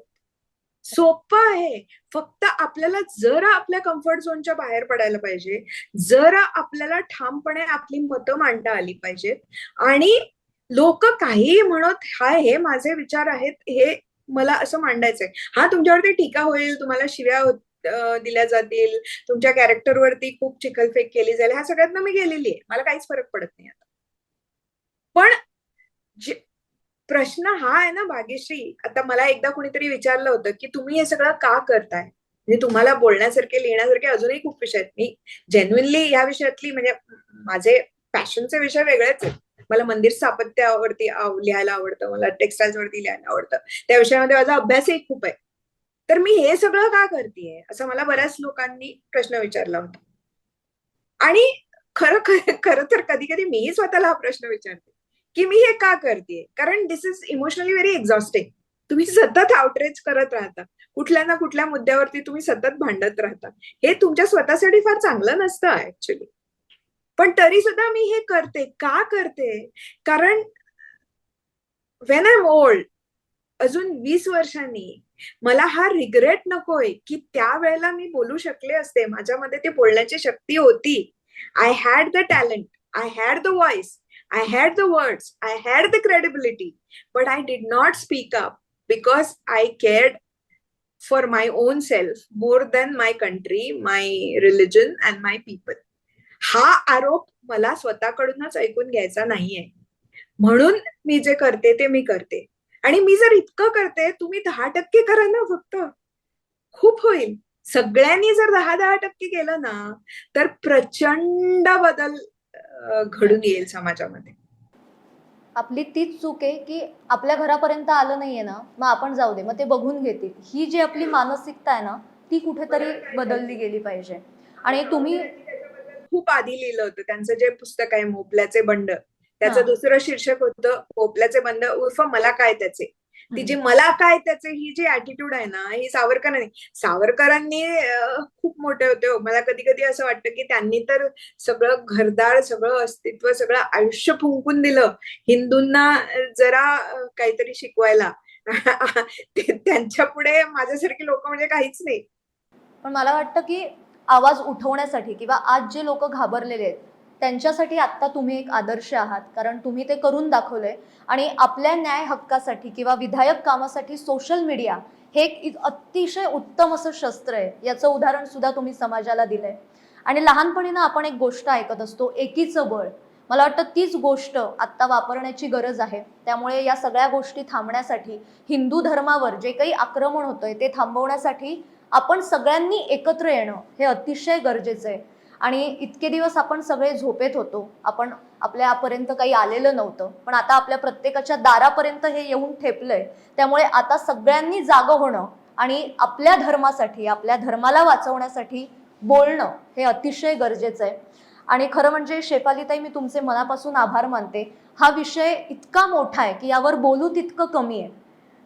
सोपं आहे. फक्त आपल्याला जरा आपल्या कम्फर्ट झोनच्या बाहेर पडायला पाहिजे, जरा आपल्याला ठामपणे आपली मतं मांडता आली पाहिजेत. आणि लोक काहीही म्हणत हे माझे विचार आहेत हे मला असं मांडायचंय. हा, तुमच्यावरती टीका होईल, तुम्हाला शिव्या दिल्या जातील, तुमच्या कॅरेक्टरवरती खूप चिखलफेक केली जाईल, ह्या सगळ्यातनं मी गेलेली आहे, मला काहीच फरक पडत नाही आता. पण प्रश्न हा आहे ना भाग्यश्री, आता मला एकदा कुणीतरी विचारलं होतं की तुम्ही हे सगळं का करताय, म्हणजे तुम्हाला बोलण्यासारखे लिहिण्यासारखे अजूनही खूप विषय आहेत. मी जेन्युइनली या विषयातली, म्हणजे माझे पॅशनचे विषय वेगळेच आहेत. मला मंदिर स्थापत्यावरती लिहायला आवडतं, मला टेक्स्टाईल्स वरती लिहायला आवडतं, त्या विषयामध्ये माझा अभ्यासही खूप आहे. तर मी हे सगळं का करतेय असं मला बऱ्याच लोकांनी प्रश्न विचारला होता. आणि खरं तर कधी कधी मीही स्वतःला हा प्रश्न विचारते की मी हे का करतेय. कारण दिस इज इमोशनली व्हेरी एक्झॉस्टिंग. तुम्ही सतत आउटरीच करत राहता, कुठल्या ना कुठल्या मुद्द्यावरती तुम्ही सतत भांडत राहता. हे तुमच्या स्वतःसाठी फार चांगलं नसतं ऍक्च्युली. पण तरी सुद्धा मी हे करते. का करते? कारण व्हेन आय एम ओल्ड, अजून 20 वर्षांनी मला हा रिग्रेट नकोय की त्यावेळेला मी बोलू शकले असते, माझ्यामध्ये ते बोलण्याची शक्ती होती. I had the talent, I had the voice, I had the words, I had the credibility, but I did not speak up because I cared for my own self more than my country, my religion and my people. हा आरोप मला स्वतःकडूनच ऐकून घ्यायचा नाहीये. म्हणून मी जे करते ते मी करते. आणि मी जर इतकं करते, तुम्ही 10% करा ना फक्त, खूप होईल. सगळ्यांनी जर 10% केलं ना तर प्रचंड बदल घडून येईल समाजामध्ये. आपली तीच चूक आहे की आपल्या घरापर्यंत आलं नाहीये ना, मग आपण जाऊ दे, मग ते बघून घेतील. ही जी आपली मानसिकता आहे ना, ती कुठेतरी बदलली गेली पाहिजे. आणि तुम्ही खूप आधी लिहिलं होतं त्यांचं जे पुस्तक आहे मोपल्याचे बंड, त्याचं दुसरं शीर्षक होतं मोपल्याचे बंड उर्फ मला काय त्याचे. ती जी मला काय त्याचे ही जी ऍटिट्यूड आहे ना, ही सावरकरांनी खूप मोठे होते हो. मला कधी कधी असं वाटतं की त्यांनी तर सगळं घरदार, सगळं अस्तित्व, सगळं आयुष्य फुंकून दिलं हिंदूंना जरा काहीतरी शिकवायला. त्यांच्या पुढे माझ्यासारखी लोक म्हणजे काहीच नाही. पण मला वाटतं की आवाज उठवण्यासाठी किंवा आज जे लोक घाबरलेले आहेत त्यांच्यासाठी आत्ता तुम्ही एक आदर्श आहात, कारण तुम्ही ते करून दाखवलंय. आणि आपल्या न्याय हक्कासाठी किंवा विधायक कामासाठी सोशल मीडिया हे एक अतिशय उत्तम असं शस्त्र आहे, याचं उदाहरण सुद्धा तुम्ही समाजाला दिलंय. आणि लहानपणीनं आपण एक गोष्ट ऐकत असतो, एकीचं बळ. मला वाटतं तीच गोष्ट आत्ता वापरण्याची गरज आहे. त्यामुळे या सगळ्या गोष्टी थांबण्यासाठी, हिंदू धर्मावर जे काही आक्रमण होतंय ते थांबवण्यासाठी आपण सगळ्यांनी एकत्र येणं हे अतिशय गरजेचं आहे. आणि इतके दिवस आपण सगळे झोपेत होतो, आपण आपल्यापर्यंत काही आलेलं नव्हतं, पण आता आपल्या प्रत्येकाच्या दारापर्यंत हे येऊन ठेपलंय. त्यामुळे आता सगळ्यांनी जागं होणं आणि आपल्या धर्मासाठी, आपल्या धर्माला वाचवण्यासाठी बोलणं हे अतिशय गरजेचं आहे. आणि खरं म्हणजे शेफालीताई, मी तुमचे मनापासून आभार मानते. हा विषय इतका मोठा आहे की यावर बोलू तितकं कमी आहे.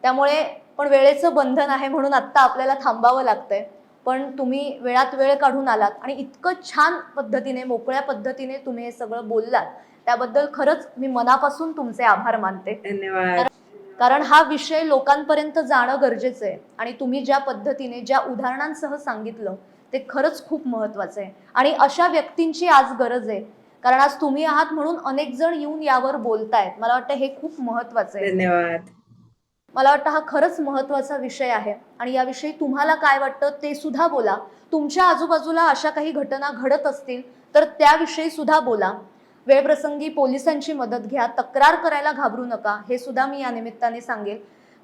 त्यामुळे पण वेळेचं बंधन आहे म्हणून आत्ता आपल्याला थांबावं लागतंय. पण तुम्ही वेळात वेळ काढून आलात आणि इतकं छान पद्धतीने, मोकळ्या पद्धतीने तुम्ही हे सगळं बोललात, त्याबद्दल खरंच मी मनापासून तुमचे आभार मानते. धन्यवाद. कारण हा विषय लोकांपर्यंत जाणं गरजेचं आहे. आणि तुम्ही ज्या पद्धतीने, ज्या उदाहरणांसह सांगितलं ते खरंच खूप महत्त्वाचं आहे आणि अशा व्यक्तींची आज गरज आहे. कारण आज तुम्ही आहात म्हणून अनेक जण येऊन यावर बोलतायत. मला वाटतं हे खूप महत्त्वाचं आहे. धन्यवाद. मला वाटतं हा खरंच महत्त्वाचा विषय आहे आणि याविषयी तुम्हाला काय वाटतं ते सुद्धा बोला. तुमच्या आजूबाजूला अशा काही घटना घडत असतील तर त्याविषयी सुद्धा बोला. वेळप्रसंगी पोलिसांची मदत घ्या, तक्रार करायला घाबरू नका, हे सुद्धा मी या निमित्ताने सांगेल.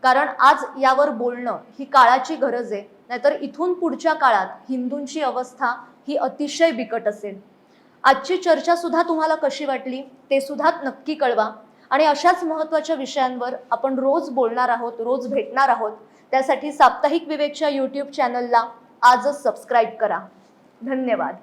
कारण आज यावर बोलणं ही काळाची गरज आहे. नाहीतर इथून पुढच्या काळात हिंदूंची अवस्था ही अतिशय बिकट असेल. आजची चर्चा सुद्धा तुम्हाला कशी वाटली ते सुद्धा नक्की कळवा आणि अशाच महत्त्वाच्या विषयांवर आपण रोज बोलणार आहोत, रोज भेटणार आहोत. त्यासाठी साप्ताहिक विवेकच्या YouTube चॅनलला आजच सबस्क्राईब करा. धन्यवाद.